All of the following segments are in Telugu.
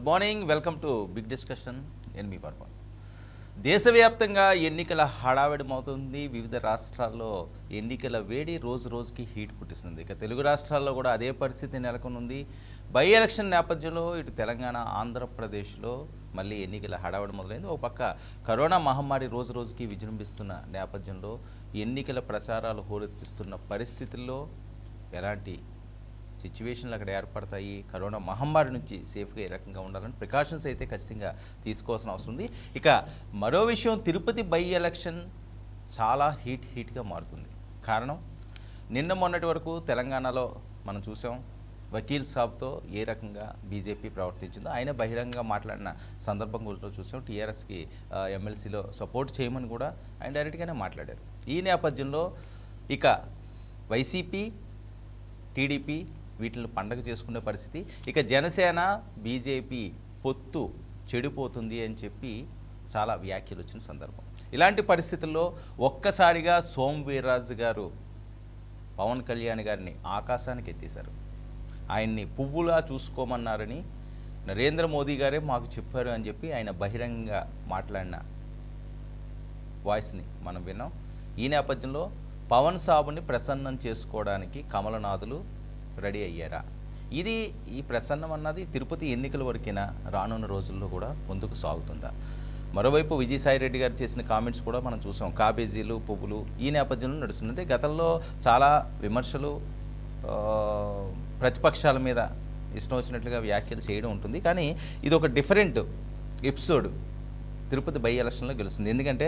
Good morning, welcome to big discussion. నేను మీ పర్ప. దేశవ్యాప్తంగా ఎన్నికల హడావిడమవుతుంది. వివిధ రాష్ట్రాల్లో ఎన్నికల వేడి రోజు రోజుకి హీట్ పుట్టిస్తుంది. ఇక తెలుగు రాష్ట్రాల్లో కూడా అదే పరిస్థితి నెలకొనుంది. బై ఎలక్షన్ నేపథ్యంలో ఇటు తెలంగాణ, ఆంధ్రప్రదేశ్లో మళ్ళీ ఎన్నికల హడావిడి మొదలైంది. ఒక పక్క కరోనా మహమ్మారి రోజు రోజుకి విజృంభిస్తున్న నేపథ్యంలో ఎన్నికల ప్రచారాలు హోరెత్తిస్తున్న పరిస్థితుల్లో ఎలాంటి సిచ్యువేషన్లు అక్కడ ఏర్పడతాయి, కరోనా మహమ్మారి నుంచి సేఫ్గా ఏ రకంగా ఉండాలని ప్రికాషన్స్ అయితే ఖచ్చితంగా తీసుకోవాల్సిన అవసరం ఉంది. ఇక మరో విషయం, తిరుపతి బై ఎలక్షన్ చాలా హీట్గా మారుతుంది. కారణం, నిన్న మొన్నటి వరకు తెలంగాణలో మనం చూసాం వకీల్ సాబ్తో ఏ రకంగా బీజేపీ ప్రవర్తించిందో. ఆయన బహిరంగంగా మాట్లాడిన సందర్భం గురించి చూసాం. టీఆర్ఎస్కి ఎమ్మెల్సీలో సపోర్ట్ చేయమని కూడా ఆయన డైరెక్ట్గానే మాట్లాడారు. ఈ నేపథ్యంలో ఇక వైసీపీ, టీడీపీ వీటిని పండగ చేసుకునే పరిస్థితి. ఇక జనసేన, బీజేపీ పొత్తు చెడిపోతుంది అని చెప్పి చాలా వ్యాఖ్యలు వచ్చిన సందర్భం. ఇలాంటి పరిస్థితుల్లో ఒక్కసారిగా సోము వీర్రాజు గారు పవన్ కళ్యాణ్ గారిని ఆకాశానికి ఎత్తేశారు. ఆయన్ని పువ్వులా చూసుకోమన్నారని నరేంద్ర మోదీ గారే మాకు చెప్పారు అని చెప్పి ఆయన బహిరంగంగా మాట్లాడిన వాయిస్ని మనం విన్నాం. ఈ నేపథ్యంలో పవన్ సాబుని ప్రసన్నం చేసుకోవడానికి కమలనాథులు రెడీ అయ్యారా? ఈ ప్రసన్నం అన్నది తిరుపతి ఎన్నికల వరకైనా రానున్న రోజుల్లో కూడా ముందుకు సాగుతుందా? మరోవైపు విజయసాయిరెడ్డి గారు చేసిన కామెంట్స్ కూడా మనం చూసాం. కాబేజీలు, పువ్వులు ఈ నేపథ్యంలో నడుస్తుంది. గతంలో చాలా విమర్శలు ప్రతిపక్షాల మీద ఇష్టం వచ్చినట్లుగా వ్యాఖ్యలు చేయడం ఉంటుంది. కానీ ఇది ఒక డిఫరెంట్ ఎపిసోడ్. తిరుపతి బై ఎలక్షన్లో గెలుస్తుంది. ఎందుకంటే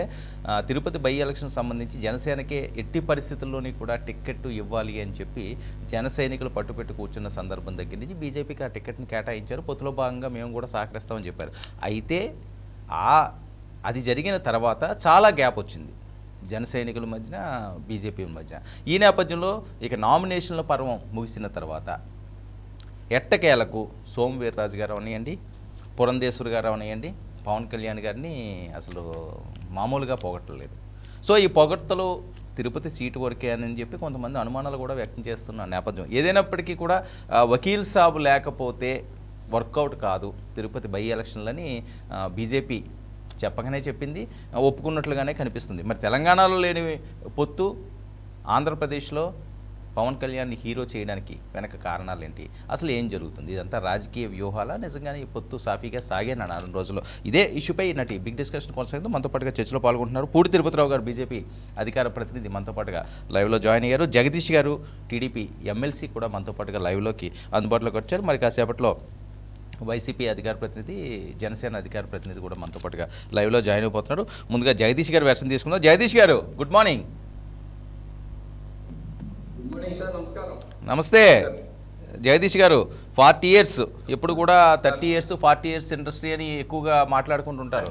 తిరుపతి బై ఎలక్షన్ సంబంధించి జనసేనకే ఎట్టి పరిస్థితుల్లోని కూడా టిక్కెట్ ఇవ్వాలి అని చెప్పి జన సైనికులు పట్టుపెట్టి కూర్చున్న సందర్భం దగ్గర నుంచి బీజేపీకి ఆ టికెట్ని కేటాయించారు. పొత్తులో భాగంగా మేము కూడా సహకరిస్తామని చెప్పారు. అయితే అది జరిగిన తర్వాత చాలా గ్యాప్ వచ్చింది జన సైనికుల మధ్యన, బీజేపీ మధ్య. ఈ నేపథ్యంలో ఇక నామినేషన్ల పర్వం ముగిసిన తర్వాత ఎట్టకేలకు సోము వీర్రాజు గారు అవనియండి, పురంధేశ్వరి గారు అవనియండి, పవన్ కళ్యాణ్ గారిని అసలు మామూలుగా పొగట్టలేదు. సో ఈ పొగడ్తలు తిరుపతి సీటు వరకే అని చెప్పి కొంతమంది అనుమానాలు కూడా వ్యక్తం చేస్తున్న నేపథ్యం. ఏదైనప్పటికీ కూడా వకీల్ సాబ్ లేకపోతే వర్కౌట్ కాదు తిరుపతి బై ఎలక్షన్లని బీజేపీ చెప్పగానే చెప్పింది, ఒప్పుకున్నట్లుగానే కనిపిస్తుంది. మరి తెలంగాణలో లేని పొత్తు ఆంధ్రప్రదేశ్లో పవన్ కళ్యాణ్ని హీరో చేయడానికి వెనక కారణాలు ఏంటి? అసలు ఏం జరుగుతుంది? ఇదంతా రాజకీయ వ్యూహాలా, నిజంగానే ఈ పొత్తు సాఫీగా సాగేనా 4 రోజుల్లో? ఇదే ఇష్యూపై నటి బిగ్ డిస్కషన్ కొనసాగుతూ మనతో పాటుగా చర్చలో పాల్గొంటున్నారు పూడి తిరుపతిరావు గారు, బీజేపీ అధికార ప్రతినిధి మనతో పాటుగా లైవ్లో జాయిన్ అయ్యారు. జగదీష్ గారు, టీడీపీ ఎమ్మెల్సీ కూడా మనతో పాటుగా లైవ్లోకి అందుబాటులోకి వచ్చారు. మరి కాసేపట్లో వైసీపీ అధికార ప్రతినిధి, జనసేన అధికార ప్రతినిధి కూడా మనతో పాటుగా లైవ్లో జాయిన్ అయిపోతున్నారు. ముందుగా జగదీష్ గారు వెర్షన్ తీసుకుందాం. జగదీష్ గారు, గుడ్ మార్నింగ్. నమస్తే జగదీష్ గారు. 40 years, ఎప్పుడు కూడా 30 years 40 years ఇండస్ట్రీ అని ఎక్కువగా మాట్లాడుకుంటుంటారు.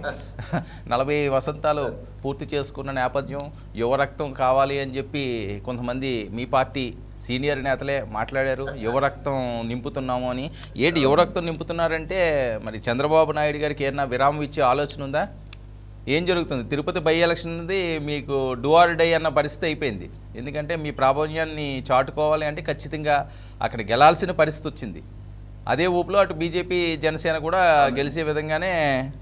40 వసంతాలు పూర్తి చేసుకున్న నేపథ్యం, యువరక్తం కావాలి అని చెప్పి కొంతమంది మీ పార్టీ సీనియర్ నేతలే మాట్లాడారు. యువరక్తం నింపుతున్నాము అని. ఏంటి యువరక్తం నింపుతున్నారంటే మరి చంద్రబాబు నాయుడు గారికి ఏమన్నా విరామం ఇచ్చే ఆలోచన ఉందా? ఏం జరుగుతుంది? తిరుపతి బై ఎలక్షన్ అనేది మీకు డూ ఆర్ డై అన్న పరిస్థితి అయిపోయింది. ఎందుకంటే మీ ప్రాబల్యాన్ని చాటుకోవాలి అంటే ఖచ్చితంగా అక్కడ గెలాల్సిన పరిస్థితి వచ్చింది. అదే ఊపులో అటు బీజేపీ, జనసేన కూడా గెలిచే విధంగానే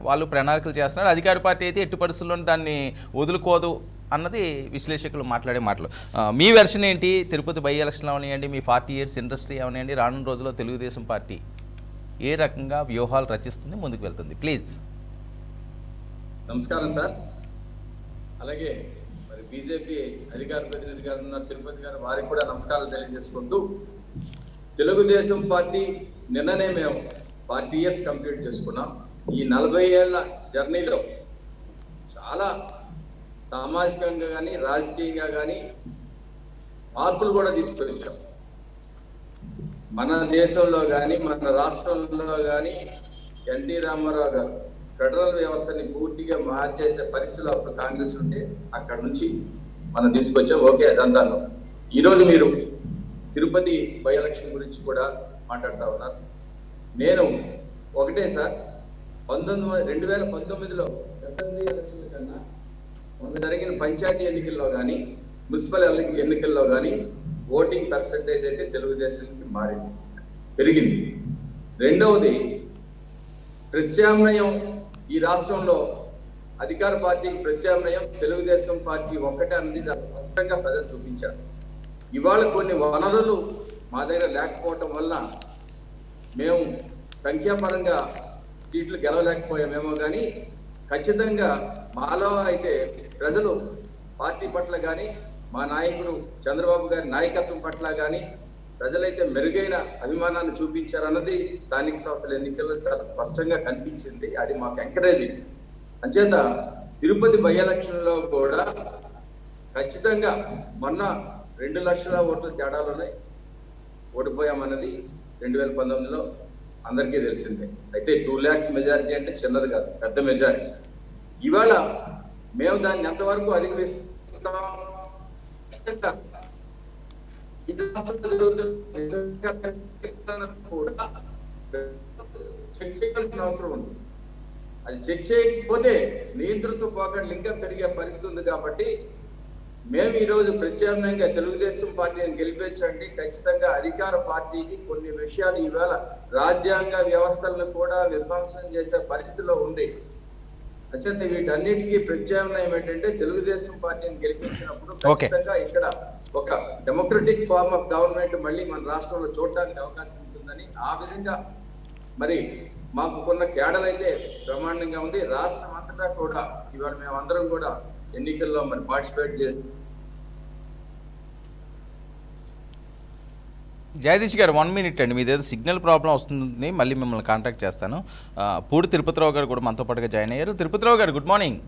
వాళ్ళు ప్రణాళికలు చేస్తున్నారు. అధికార పార్టీ అయితే ఎట్టి పరిస్థితుల్లోనూ దాన్ని వదులుకోదు అన్నది విశ్లేషకులు మాట్లాడే మాటలు. మీ వెర్షన్ ఏంటి? తిరుపతి బై ఎలక్షన్లు అవనివ్వండి, మీ 40 years ఇండస్ట్రీ అవనివ్వండి, రానున్న రోజుల్లో తెలుగుదేశం పార్టీ ఏ రకంగా వ్యూహాలు రచిస్తుంది, ముందుకు వెళ్తుంది? ప్లీజ్. నమస్కారం సార్. అలాగే మరి బీజేపీ అధికార ప్రతినిధి గారు ఉన్న తిరుపతి గారు, వారికి కూడా నమస్కారాలు తెలియజేసుకుంటూ, తెలుగుదేశం పార్టీ నిన్ననే మేము 40 years కంప్లీట్ చేసుకున్నాం. ఈ 40 ఏళ్ల జర్నీలో చాలా సామాజికంగా కానీ రాజకీయంగా కానీ మార్పులు కూడా తీసుకొచ్చాం. మన దేశంలో కానీ మన రాష్ట్రంలో కానీ ఎన్టీ రామారావు గారు ఫెడరల్ వ్యవస్థని పూర్తిగా మార్చేసే పరిస్థితులు అప్పుడు కాంగ్రెస్ ఉంటే అక్కడ నుంచి మనం తీసుకొచ్చాం. ఓకే, అదంతాను. ఈరోజు మీరు తిరుపతి బై ఎలక్షన్ గురించి కూడా మాట్లాడుతూ ఉన్నారు. నేను ఒకటే సార్, 2019లో అసెంబ్లీ ఎలక్షన్ల కన్నా మొన్న జరిగిన పంచాయతీ ఎన్నికల్లో కానీ, మున్సిపల్ ఎన్నికల్లో కానీ ఓటింగ్ పర్సెంటేజ్ అయితే తెలుగుదేశానికి మారింది, పెరిగింది. రెండవది, ప్రత్యామ్నాయం ఈ రాష్ట్రంలో అధికార పార్టీకి ప్రత్యామ్నాయం తెలుగుదేశం పార్టీ ఒక్కటే అనేది చాలా స్పష్టంగా ప్రజలు చూపించారు. ఇవాళ కొన్ని వనరులు మా దగ్గర లేకపోవటం వల్ల మేము సంఖ్యాపరంగా సీట్లు గెలవలేకపోయామేమో కానీ ఖచ్చితంగా మాలో అయితే ప్రజలు పార్టీ పట్ల కానీ మా నాయకుడు చంద్రబాబు గారి నాయకత్వం పట్ల కానీ ప్రజలైతే మెరుగైన అభిమానాన్ని చూపించారన్నది స్థానిక సంస్థల ఎన్నికల్లో చాలా స్పష్టంగా కనిపించింది. అది మాకు ఎంకరేజింగ్. అంచేత తిరుపతి బై ఎలక్షన్లో కూడా ఖచ్చితంగా మొన్న 2 లక్షల ఓట్ల తేడాలు ఉన్నాయి. ఓడిపోయామన్నది 2019లో అందరికీ తెలిసిందే. అయితే 2 lakhs మెజారిటీ అంటే చిన్నది కాదు, పెద్ద మెజారిటీ. ఇవాళ మేము దాన్ని ఎంతవరకు అధిగమిస్తాం కూడా చెక్ చేయాల్సిన అవసరం ఉంది. అది చెక్ చేయకపోతే నియంతృత్వ పోకడలు ఇంకా పెరిగే పరిస్థితి ఉంది. కాబట్టి మేము ఈరోజు ప్రత్యామ్నాయంగా తెలుగుదేశం పార్టీని గెలిపించండి. ఖచ్చితంగా అధికార పార్టీకి కొన్ని విషయాలు ఈవేళ రాజ్యాంగ వ్యవస్థలను కూడా విధ్వంసం చేసే పరిస్థితిలో ఉంది. అత్యంత వీటన్నిటికీ ప్రత్యామ్నాయం ఏంటంటే తెలుగుదేశం పార్టీని గెలిపించినప్పుడు ఖచ్చితంగా ఇక్కడ ఒక డెమోక్రటిక్ ఫార్మ్ ఆఫ్ గవర్నమెంట్ మళ్ళీ మన రాష్ట్రంలో చూడడానికి అవకాశం ఉంటుందని ఆ విధంగా మరి మాకు కొన్న కేడర్ అయితే బ్రహ్మాండంగా ఉంది. రాష్ట్రం అంతటా కూడా ఇవాళ మేమందరం కూడా ఎన్నికల్లో మరి పార్టిసిపేట్ చేస్తాం. జగదీష్ గారు 1 minute అండి, మీదేదో సిగ్నల్ ప్రాబ్లం వస్తుంది, మళ్ళీ మిమ్మల్ని కాంటాక్ట్ చేస్తాను. పూడి తిరుపతిరావు గారు కూడా మనతో పాటుగా జాయిన్ అయ్యారు. తిరుపతిరావు గారు గుడ్ మార్నింగ్.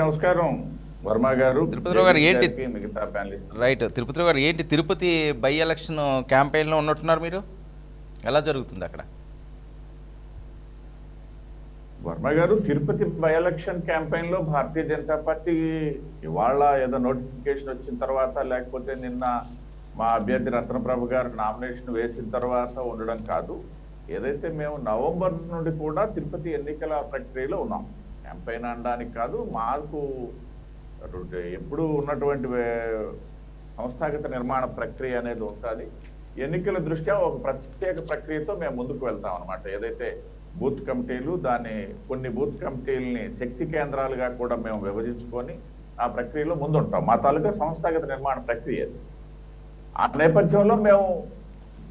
నమస్కారం వర్మ గారు. తిరుపతిరావు గారు ఏంటి మిగతా ప్యానలిస్ట్ రైట్ తిరుపతిరావు గారు ఏంటి తిరుపతి బై ఎలక్షన్ క్యాంపెయిన్లో ఉన్నట్టున్నారు మీరు, ఎలా జరుగుతుంది అక్కడ? వర్మ గారు, తిరుపతి బై ఎలక్షన్ క్యాంపెయిన్ లో భారతీయ జనతా పార్టీ ఇవాళ ఏదో నోటిఫికేషన్ వచ్చిన తర్వాత లేకపోతే నిన్న మా అభ్యర్థి రత్నప్రభ గారు నామినేషన్ వేసిన తర్వాత ఉండడం కాదు. ఏదైతే మేము నవంబర్ నుండి కూడా తిరుపతి ఎన్నికల ప్రక్రియలో ఉన్నాం. క్యాంపెయిన్ అనడానికి కాదు, మాకు ఎప్పుడు ఉన్నటువంటి సంస్థాగత నిర్మాణ ప్రక్రియ అనేది ఉంటుంది. ఎన్నికల దృష్ట్యా ఒక ప్రత్యేక ప్రక్రియతో మేము ముందుకు వెళ్తాం అనమాట. ఏదైతే బూత్ కమిటీలు, కొన్ని బూత్ కమిటీలని శక్తి కేంద్రాలుగా కూడా మేము విభజించుకొని ఆ ప్రక్రియలో ముందుంటాం. మా తాలూకా సంస్థాగత నిర్మాణ ప్రక్రియ. ఆ నేపథ్యంలో మేము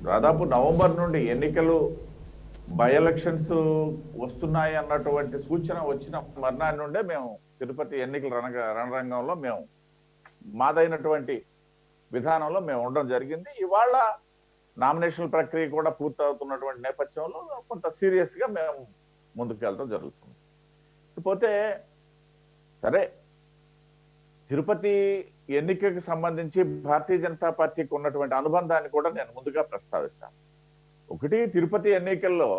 దాదాపు నవంబర్ నుండి ఎన్నికలు బై ఎలక్షన్స్ వస్తున్నాయి అన్నటువంటి సూచన వచ్చిన మర్నాటి నుండే మేము తిరుపతి ఎన్నికల రణరంగంలో మేము మాదైనటువంటి విధానంలో మేము ఉండడం జరిగింది. ఇవాళ నామినేషన్ ప్రక్రియ కూడా పూర్తవుతున్నటువంటి నేపథ్యంలో కొంత సీరియస్ గా మేము ముందుకు వెళ్ళడం జరుగుతుంది. ఇకపోతే సరే, తిరుపతి ఎన్నికకు సంబంధించి భారతీయ జనతా పార్టీకి ఉన్నటువంటి అనుబంధాన్ని కూడా నేను ముందుగా ప్రస్తావిస్తాను. ఒకటి, తిరుపతి ఎన్నికల్లో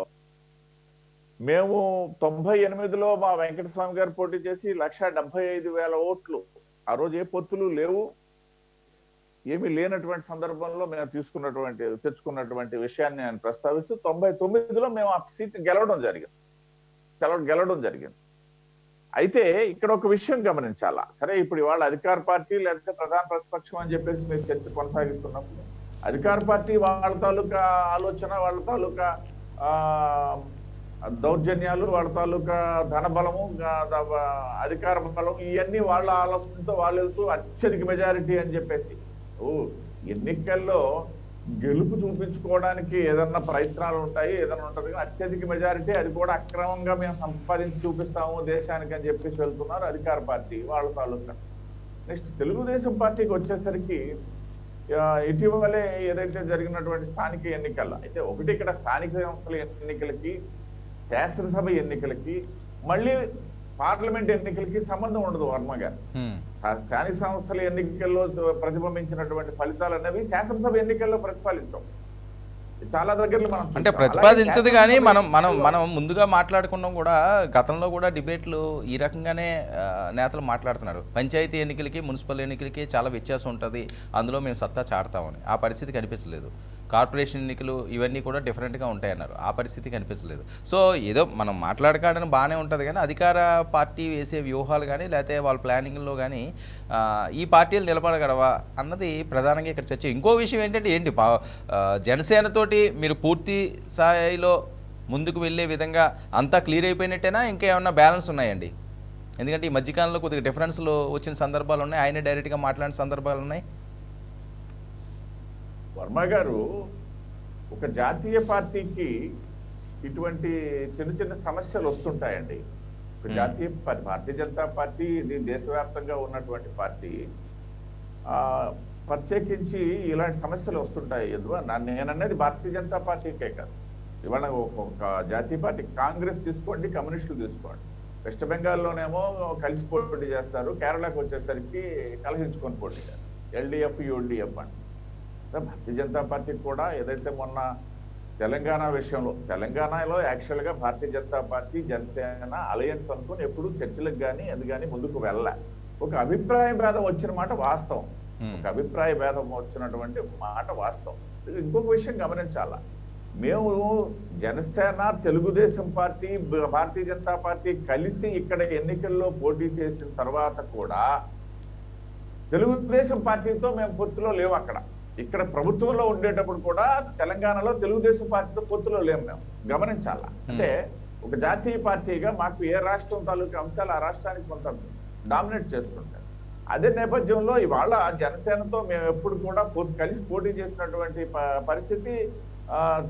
మేము 98లో మా వెంకటస్వామి గారు పోటీ చేసి 1,75,000 ఓట్లు, ఆ రోజు ఏ పొత్తులు లేవు, ఏమీ లేనటువంటి సందర్భంలో మేము తెచ్చుకున్నటువంటి విషయాన్ని నేను ప్రస్తావిస్తూ 99లో మేము ఆ సీట్ గెలవడం జరిగింది. అయితే ఇక్కడ ఒక విషయం గమనించాలా. సరే, ఇప్పుడు ఇవాళ అధికార పార్టీ లేకపోతే ప్రధాన ప్రతిపక్షం అని చెప్పేసి మీరు చర్చ కొనసాగిస్తున్నప్పుడు అధికార పార్టీ వాళ్ళ తాలూకా ఆలోచన, వాళ్ళ తాలూకా దౌర్జన్యాలు, వాళ్ళ తాలూకా ధనబలము, అధికార బలం, ఇవన్నీ వాళ్ళ ఆలోచనతో వాళ్ళు వెళ్తూ అత్యధిక మెజారిటీ అని చెప్పేసి ఎన్నికల్లో గెలుపు చూపించుకోవడానికి ఏదన్నా ప్రయత్నాలు ఉంటాయి, ఏదన్నా ఉంటుంది. కానీ అత్యధిక మెజారిటీ, అది కూడా అక్రమంగా మేము సంపాదించి చూపిస్తాము దేశానికి అని చెప్పేసి వెళ్తున్నారు అధికార పార్టీ వాళ్ళ తాలూకా. నెక్స్ట్ తెలుగుదేశం పార్టీకి వచ్చేసరికి ఇటీవలే ఏదైతే జరిగినటువంటి స్థానిక ఎన్నికల్లో అయితే ఒకటి, ఇక్కడ స్థానిక సంస్థల ఎన్నికలకి, శాసనసభ ఎన్నికలకి, మళ్ళీ పార్లమెంట్ ఎన్నికలకి సంబంధం ఉండదు వర్మ గారు. స్థానిక సంస్థల ఎన్నికల్లో ప్రతిబింబించినటువంటి ఫలితాలు అనేవి శాసనసభ ఎన్నికల్లో ప్రతిఫలించం. చాలా దగ్గరలో మనం అంటే ప్రతిపాదించదు. కానీ మనం ముందుగా మాట్లాడుకున్నాం కూడా, గతంలో కూడా డిబేట్లు ఈ రకంగానే నేతలు మాట్లాడుతున్నారు. పంచాయతీ ఎన్నికలకి, మున్సిపల్ ఎన్నికలకి చాలా వ్యత్యాసం ఉంటుంది, అందులో మేము సత్తా చాడతామని. ఆ పరిస్థితి కనిపించలేదు. కార్పొరేషన్ ఎన్నికలు ఇవన్నీ కూడా డిఫరెంట్గా ఉంటాయన్నారు, ఆ పరిస్థితి కనిపించలేదు. సో ఏదో మనం మాట్లాడకాడని బాగానే ఉంటుంది, కానీ అధికార పార్టీ వేసే వ్యూహాలు కానీ లేకపోతే వాళ్ళ ప్లానింగ్లో కానీ ఈ పార్టీలు నిలబడగలవా అన్నది ప్రధానంగా ఇక్కడ చర్చ. ఇంకో విషయం ఏంటంటే, జనసేనతోటి మీరు పూర్తి స్థాయిలో ముందుకు వెళ్ళే విధంగా అంతా క్లియర్ అయిపోయినట్టేనా, ఇంకా ఏమన్నా బ్యాలెన్స్ ఉన్నాయండి? ఎందుకంటే ఈ మధ్యకాలంలో కొద్దిగా డిఫరెన్స్లు వచ్చిన సందర్భాలు ఉన్నాయి, ఆయనే డైరెక్ట్గా మాట్లాడిన సందర్భాలు ఉన్నాయి. వర్మ గారు, ఒక జాతీయ పార్టీకి ఇటువంటి చిన్న చిన్న సమస్యలు వస్తుంటాయండి. ఒక జాతీయ పార్టీ, భారతీయ జనతా పార్టీ ఇది దేశవ్యాప్తంగా ఉన్నటువంటి పార్టీ. ప్రత్యేకించి ఇలాంటి సమస్యలు వస్తుంటాయి. నేనన్నది భారతీయ జనతా పార్టీకే కాదు, ఇవాళ ఒక జాతీయ పార్టీ కాంగ్రెస్ తీసుకోండి, కమ్యూనిస్టులు తీసుకోండి. వెస్ట్ బెంగాల్లోనేమో కలిసి పోటీ చేస్తారు, కేరళకు వచ్చేసరికి కలహించుకొని పోటీ చేస్తారు, ఎల్డిఎఫ్ యూడిఎఫ్ అని. భారతీయ జనతా పార్టీ కూడా ఏదైతే మొన్న తెలంగాణ విషయంలో, తెలంగాణలో యాక్చువల్గా భారతీయ జనతా పార్టీ జనసేన అలయన్స్ అనుకుని ఎప్పుడు చర్చలకు కానీ అది కానీ ముందుకు వెళ్ళలే. ఒక అభిప్రాయ భేదం వచ్చిన మాట వాస్తవం, ఒక అభిప్రాయ భేదం వచ్చినటువంటి మాట వాస్తవం. ఇంకొక విషయం గమనించాలా, మేము జనసేన, తెలుగుదేశం పార్టీ, భారతీయ జనతా పార్టీ కలిసి ఇక్కడ ఎన్నికల్లో పోటీ చేసిన తర్వాత కూడా తెలుగుదేశం పార్టీతో మేము పొత్తులో లేవు. ఇక్కడ ప్రభుత్వంలో ఉండేటప్పుడు కూడా తెలంగాణలో తెలుగుదేశం పార్టీతో పొత్తులో లేము. మేము గమనించాలా, అంటే ఒక జాతీయ పార్టీగా మాకు ఏ రాష్ట్రం తాలూకు అంశాలు ఆ రాష్ట్రానికి కొంత డామినేట్ చేస్తుంటారు. అదే నేపథ్యంలో ఇవాళ జనసేనతో మేము ఎప్పుడు కూడా కలిసి పోటీ చేసినటువంటి పరిస్థితి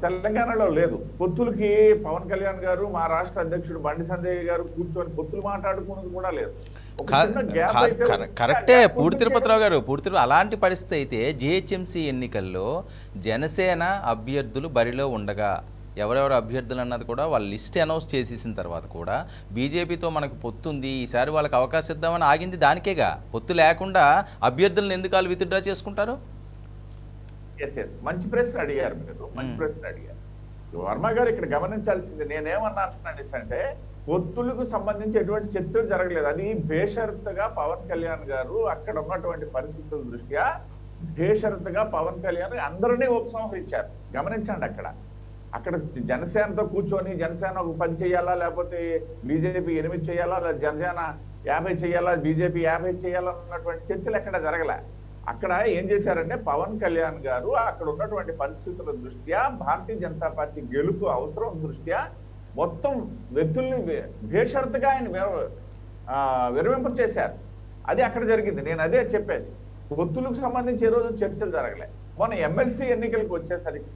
తెలంగాణలో లేదు. పొత్తులకి పవన్ కళ్యాణ్ గారు, మా రాష్ట్ర అధ్యక్షుడు బండి సంజయ్ గారు కూర్చొని పొత్తులు మాట్లాడుకున్నది కూడా లేదు. కరెక్టే పూడి తిరుపతిరావు గారు, అలాంటి పరిస్థితి అయితే జిహెచ్ఎంసీ ఎన్నికల్లో జనసేన అభ్యర్థులు బరిలో ఉండగా ఎవరెవరు అభ్యర్థులు అన్నది కూడా వాళ్ళ లిస్ట్ అనౌన్స్ చేసేసిన తర్వాత కూడా బీజేపీతో మనకు పొత్తు ఉంది, ఈసారి వాళ్ళకి అవకాశం ఇద్దామని ఆగింది దానికేగా. పొత్తు లేకుండా అభ్యర్థులను ఎందుకు వాళ్ళు విత్డ్రా చేసుకుంటారు? మంచి ప్రశ్న అడిగారు మీరు, మంచి ప్రశ్న అడిగారు వర్మ గారు. ఇక్కడ గమనించాల్సింది నేనేమన్నాను అంటే, పొత్తులకు సంబంధించి ఎటువంటి చర్చలు జరగలేదు. అది బేషరతుగా పవన్ కళ్యాణ్ గారు అక్కడ ఉన్నటువంటి పరిస్థితుల దృష్ట్యా బేషరతుగా పవన్ కళ్యాణ్ అందరినీ ఉపసంహరించారు. గమనించండి, అక్కడ జనసేనతో కూర్చొని జనసేన ఒక 10 చేయాలా, లేకపోతే బీజేపీ 8 చేయాలా, లేదా జనసేన 50 చేయాలా, బీజేపీ 50 చేయాలా అన్నటువంటి చర్చలు ఎక్కడ జరగలే. అక్కడ ఏం చేశారంటే పవన్ కళ్యాణ్ గారు అక్కడ ఉన్నటువంటి పరిస్థితుల దృష్ట్యా, భారతీయ జనతా పార్టీ గెలుపు అవసరం దృష్ట్యా మొత్తం వ్యక్తుల్ని బేషరతుగా ఆయన విరమింప చేశారు. అది అక్కడ జరిగింది. నేను అదే చెప్పేది, పొత్తులకు సంబంధించి ఏ రోజు చర్చలు జరగలే. మొన్న ఎమ్మెల్సీ ఎన్నికలకు వచ్చేసరికి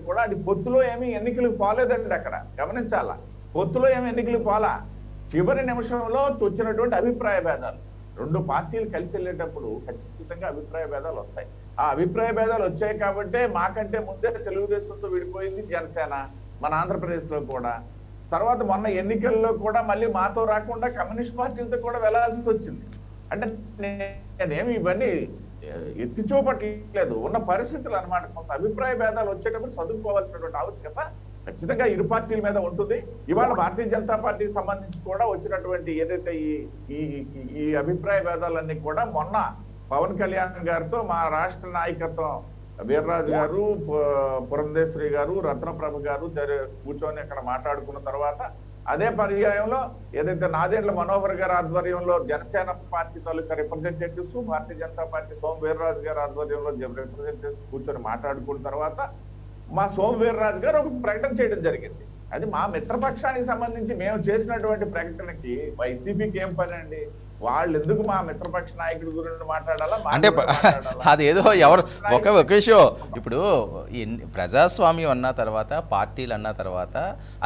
కూడా అది పొత్తులో ఏమీ ఎన్నికలకు పోలేదండి. అక్కడ గమనించాలా, పొత్తులో ఏమి ఎన్నికలకు పోలా. చివరి నిమిషంలో వచ్చినటువంటి అభిప్రాయ భేదాలు, రెండు పార్టీలు కలిసి వెళ్ళేటప్పుడు ఖచ్చితంగా అభిప్రాయ భేదాలు వస్తాయి. ఆ అభిప్రాయ భేదాలు వచ్చాయి కాబట్టి మాకంటే ముందే తెలుగుదేశంతో విడిపోయింది జనసేన మన ఆంధ్రప్రదేశ్ లో కూడా. తర్వాత మొన్న ఎన్నికల్లో కూడా మళ్ళీ మాతో రాకుండా కమ్యూనిస్ట్ పార్టీలతో కూడా వెళ్లాల్సి వచ్చింది. అంటే నేనేమి ఇవన్నీ ఎత్తి చూపట్లేదు, ఉన్న పరిస్థితులు అన్నమాట. కొంత అభిప్రాయ భేదాలు వచ్చేటప్పుడు చదువుకోవాల్సినటువంటి ఆవశ్యకత ఖచ్చితంగా ఇరు పార్టీల మీద ఉంటుంది. ఇవాళ భారతీయ జనతా పార్టీకి సంబంధించి కూడా వచ్చినటువంటి ఏదైతే ఈ అభిప్రాయ భేదాలన్నీ కూడా మొన్న పవన్ కళ్యాణ్ గారితో మా రాష్ట్ర నాయకత్వం వీర్రాజు గారు, పురంధేశ్వరి గారు, రత్నప్రభ గారు కూర్చొని అక్కడ మాట్లాడుకున్న తర్వాత, అదే పర్యాయంలో ఏదైతే నాదెండ్ల మనోహర్ గారి ఆధ్వర్యంలో జనసేన పార్టీ తాలూకా రిప్రజెంటేటివ్స్, భారతీయ జనతా పార్టీ సోము వీర్రాజు గారి ఆధ్వర్యంలో రిప్రజెంటేటివ్స్ కూర్చొని మాట్లాడుకున్న తర్వాత మా సోము వీర్రాజు గారు ఒక ప్రకటన చేయడం జరిగింది. అది మా మిత్రపక్షానికి సంబంధించి మేము చేసినటువంటి ప్రకటనకి వైసీపీకి ఏం పని అండి? వాళ్ళు ఎందుకు మా మిత్రపక్ష నాయకుడి గురించి మాట్లాడాలా? అంటే అదేదో ఎవరు ఒక విషయం, ఇప్పుడు ప్రజాస్వామ్యం అన్న తర్వాత, పార్టీలు అన్న తర్వాత,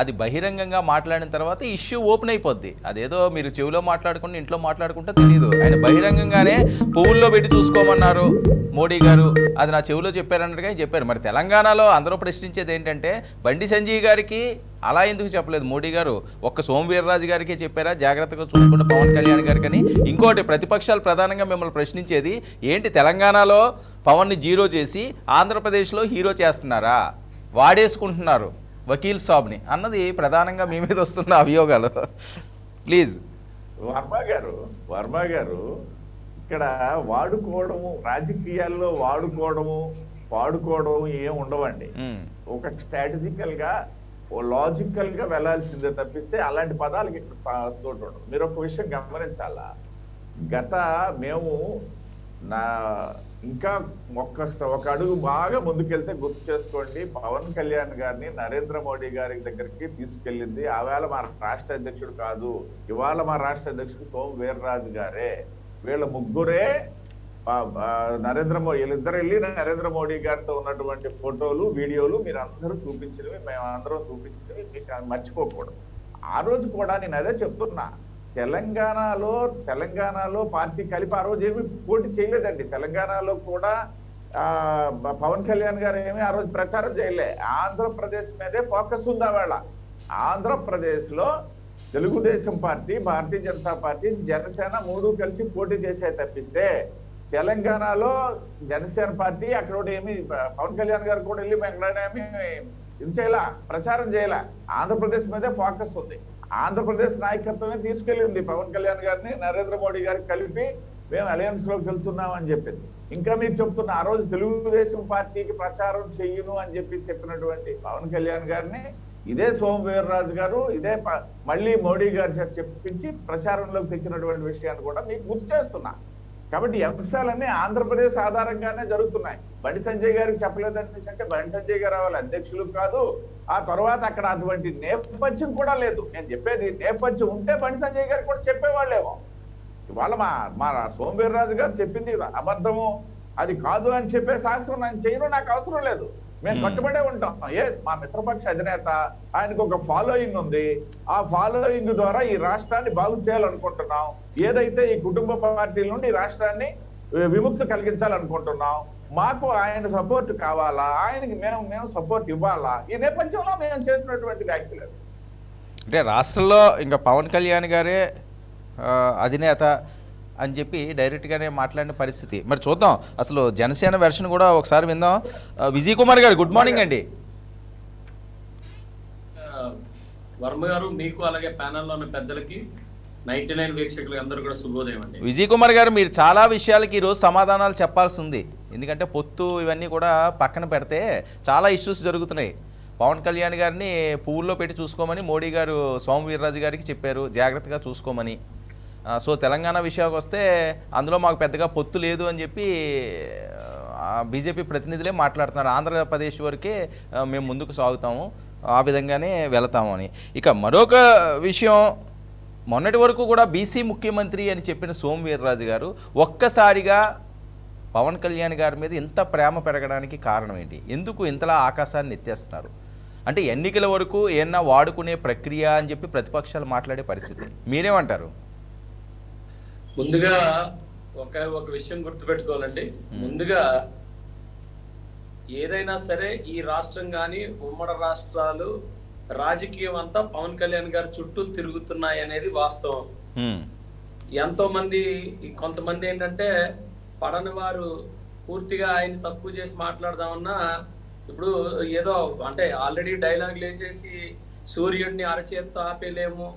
అది బహిరంగంగా మాట్లాడిన తర్వాత ఇష్యూ ఓపెన్ అయిపోద్ది. అదేదో మీరు చెవిలో మాట్లాడుకుంటే ఇంట్లో మాట్లాడుకుంటే తెలియదు. ఆయన బహిరంగంగానే పువ్వుల్లో పెట్టి చూసుకోమన్నారు మోడీ గారు, అది నా చెవిలో చెప్పారన్నట్టుగా చెప్పారు. మరి తెలంగాణలో అందరూ ప్రశ్నించేది ఏంటంటే, బండి సంజయ్ గారికి అలా ఎందుకు చెప్పలేదు మోడీ గారు? ఒక్క సోము వీర్రాజు గారికే చెప్పారా జాగ్రత్తగా చూసుకుంటే పవన్ కళ్యాణ్ గారికి అని? ఇంకోటి, ప్రతిపక్షాలు ప్రధానంగా మిమ్మల్ని ప్రశ్నించేది ఏంటి, తెలంగాణలో పవన్ని జీరో చేసి ఆంధ్రప్రదేశ్లో హీరో చేస్తున్నారా, వాడేసుకుంటున్నారు వకీల్ సాబ్ని అన్నది ప్రధానంగా మీ మీద వస్తున్న అభియోగాలు. ప్లీజ్ వర్మ గారు ఇక్కడ వాడుకోవడము, రాజకీయాల్లో వాడుకోవడం ఏం ఉండవండి. ఒక స్ట్రాటజికల్ గా, లాజికల్ గా వెళ్లాల్సిందే తప్పిస్తే అలాంటి పదాలకి ఇక్కడ చోటు ఉండదు. మీరు ఒక విషయం గమనించాలా, మేము నా ఇంకా ఒక అడుగు బాగా ముందుకెళ్తే గుర్తు చేసుకోండి, పవన్ కళ్యాణ్ గారిని నరేంద్ర మోడీ గారి దగ్గరికి తీసుకెళ్ళింది ఆవేళ మా రాష్ట్ర అధ్యక్షుడు కాదు, ఇవాళ మా రాష్ట్ర అధ్యక్షుడు సోము వీర్రాజు గారే. వీళ్ళ ముగ్గురే నరేంద్ర మోడీ, వీళ్ళిద్దరు వెళ్ళి నరేంద్ర మోడీ గారితో ఉన్నటువంటి ఫోటోలు వీడియోలు మీరు అందరూ చూపించినవి, మేమందరం చూపించినవి మీకు మర్చిపోకూడదు. ఆ రోజు కూడా నేను అదే చెప్తున్నా, తెలంగాణలో పార్టీ కలిపి ఆ రోజు ఏమి పోటీ చేయలేదండి. తెలంగాణలో కూడా పవన్ కళ్యాణ్ గారు ఏమి ఆ రోజు ప్రచారం చేయలే. ఆంధ్రప్రదేశ్ మీదే ఫోకస్ ఉంది ఆవేళ. ఆంధ్రప్రదేశ్ లో తెలుగుదేశం పార్టీ, భారతీయ జనతా పార్టీ, జనసేన మూడు కలిసి పోటీ చేసే తప్పిస్తే తెలంగాణలో జనసేన పార్టీ అక్కడ ఏమి పవన్ కళ్యాణ్ గారు కూడా వెళ్ళి ఎక్కడేమి ఇది చేయలా, ప్రచారం చేయలే. ఆంధ్రప్రదేశ్ మీదే ఫోకస్ ఉంది. ఆంధ్రప్రదేశ్ నాయకత్వమే తీసుకెళ్ళింది పవన్ కళ్యాణ్ గారిని నరేంద్ర మోడీ గారికి కలిపి మేము అలయన్స్ లోకి వెళ్తున్నాం అని చెప్పింది. ఇంకా మీరు చెప్తున్న ఆ రోజు తెలుగుదేశం పార్టీకి ప్రచారం చెయ్యను అని చెప్పినటువంటి పవన్ కళ్యాణ్ గారిని ఇదే సోము వీర్రాజు గారు ఇదే మళ్ళీ మోడీ గారి చేత చెప్పించి ప్రచారంలోకి తెచ్చినటువంటి విషయాన్ని కూడా మీకు గుర్తు చేస్తున్నా. కాబట్టి ఈ అంశాలన్నీ ఆంధ్రప్రదేశ్ ఆధారంగానే జరుగుతున్నాయి. బండి సంజయ్ గారికి చెప్పలేదంటే బండి సంజయ్ గారు వాళ్ళు అధ్యక్షులు కాదు. ఆ తర్వాత అక్కడ అటువంటి నేపథ్యం కూడా లేదు. నేను చెప్పేది నేపథ్యం ఉంటే బండి సంజయ్ గారికి కూడా చెప్పేవాళ్ళేమో. ఇవాళ మా సోము వీర్రాజు గారు చెప్పింది అబద్ధము, అది కాదు అని చెప్పే సాహసం నేను చేయను, నాకు అవసరం లేదు. మేము కట్టుబడే ఉంటాం. మా మిత్రపక్ష అధినేత, ఆయనకు ఒక ఫాలోయింగ్ ఉంది. ఆ ఫాలోయింగ్ ద్వారా ఈ రాష్ట్రాన్ని బాగు చేయాలనుకుంటున్నాం. ఏదైతే ఈ కుటుంబ పార్టీల నుండి ఈ రాష్ట్రాన్ని విముక్తి కలిగించాలనుకుంటున్నాం. మాకు ఆయన సపోర్ట్ కావాలా, ఆయనకి మేము సపోర్ట్ ఇవ్వాలా, ఈ నేపథ్యంలో మేము చేసినటువంటి వ్యాఖ్యలు. అంటే రాష్ట్రంలో ఇంకా పవన్ కళ్యాణ్ గారే అధినేత అని చెప్పి డైరెక్ట్గానే మాట్లాడిన పరిస్థితి. మరి చూద్దాం, అసలు జనసేన వెర్షన్ కూడా ఒకసారి విందాం. విజయ్ కుమార్ గారు గుడ్ మార్నింగ్ అండి. వర్మ గారు, మీకు అలాగే ప్యానెల్లో ఉన్న పెద్దలకి 99 వీక్షకులు అందరూ కూడా శుభోదయం అండి. విజయ్ కుమార్ గారు, మీరు చాలా విషయాలకి ఈరోజు సమాధానాలు చెప్పాల్సి ఉంది. ఎందుకంటే పొత్తు ఇవన్నీ కూడా పక్కన పెడితే చాలా ఇష్యూస్ జరుగుతున్నాయి. పవన్ కళ్యాణ్ గారిని పువ్వుల్లో పెట్టి చూసుకోమని మోడీ గారు సోము వీర్రాజు గారికి చెప్పారు, జాగ్రత్తగా చూసుకోమని. సో తెలంగాణ విషయానికి వస్తే అందులో మాకు పెద్దగా పొత్తు లేదు అని చెప్పి బీజేపీ ప్రతినిధులే మాట్లాడుతున్నారు. ఆంధ్రప్రదేశ్ వరకే మేము ముందుకు సాగుతాము, ఆ విధంగానే వెళతాము అని. ఇక మరొక విషయం, మొన్నటి వరకు కూడా బీసీ ముఖ్యమంత్రి అని చెప్పిన సోము వీర్రాజు గారు ఒక్కసారిగా పవన్ కళ్యాణ్ గారి మీద ఇంత ప్రేమ పెరగడానికి కారణం ఏంటి? ఎందుకు ఇంతలా ఆకాశాన్ని ఎత్తేస్తున్నారు? అంటే ఎన్నికల వరకు ఏమన్నా వాడుకునే ప్రక్రియ అని చెప్పి ప్రతిపక్షాలు మాట్లాడే పరిస్థితి. మీరేమంటారు? ముందుగా ఒక విషయం గుర్తుపెట్టుకోవాలండి. ముందుగా ఏదైనా సరే ఈ రాష్ట్రం కానీ ఉమ్మడి రాష్ట్రాలు రాజకీయం అంతా పవన్ కళ్యాణ్ గారి చుట్టూ తిరుగుతున్నాయి అనేది వాస్తవం. ఎంతో మంది, కొంతమంది ఏంటంటే పడని వారు పూర్తిగా ఆయన తక్కువ చేసి మాట్లాడదామన్నా ఇప్పుడు ఏదో అంటే ఆల్రెడీ డైలాగులు వేసేసి సూర్యుడిని అరచేత్తో ఆపేలేము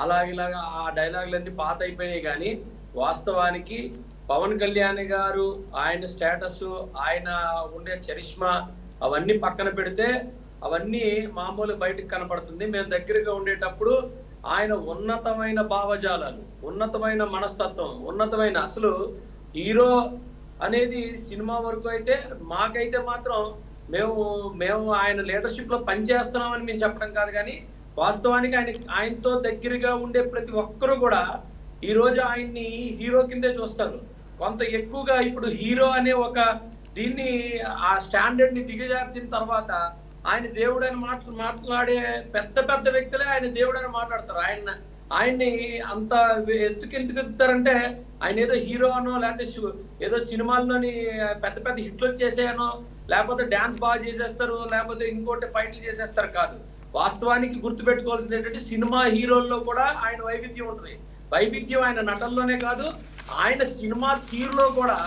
అలాగిలాగా ఆ డైలాగులన్నీ పాత అయిపోయినాయి. కానీ వాస్తవానికి పవన్ కళ్యాణ్ గారు ఆయన స్టేటస్, ఆయన ఉండే చరిష్మా అవన్నీ పక్కన పెడితే అవన్నీ మామూలు బయటకు కనపడుతుంది. మేము దగ్గరగా ఉండేటప్పుడు ఆయన ఉన్నతమైన భావజాలాలు, ఉన్నతమైన మనస్తత్వం, ఉన్నతమైన అసలు హీరో అనేది సినిమా వరకు అయితే మాకైతే మాత్రం మేము ఆయన లీడర్షిప్ లో పనిచేస్తున్నామని మేము చెప్పడం కాదు. కానీ వాస్తవానికి ఆయనతో దగ్గరగా ఉండే ప్రతి ఒక్కరూ కూడా ఈ రోజు ఆయన్ని హీరో కిందే చూస్తారు. కొంత ఎక్కువగా ఇప్పుడు హీరో అనే ఒక దీన్ని ఆ స్టాండర్డ్ ని దిగజార్చిన తర్వాత ఆయన దేవుడని మాట్లాడే పెద్ద వ్యక్తులే ఆయన దేవుడని మాట్లాడతారు. ఆయన్ని అంత ఎందుకు ఎత్తుతారంటే ఆయన ఏదో హీరో అనో, లేకపోతే ఏదో సినిమాల్లోని పెద్ద హిట్లు వచ్చేసాయనో, లేకపోతే డాన్స్ బాగా చేసేస్తారు, లేకపోతే ఇంకోటి ఫైట్లు చేసేస్తారు కాదు. వాస్తవానికి గుర్తుపెట్టుకోవాల్సింది ఏంటంటే సినిమా హీరోల్లో కూడా ఆయన వైవిధ్యం ఉంటుంది. వైవిధ్యం ఆయన నటనలోనే కాదు, ఆయన సినిమా తీరులో కూడా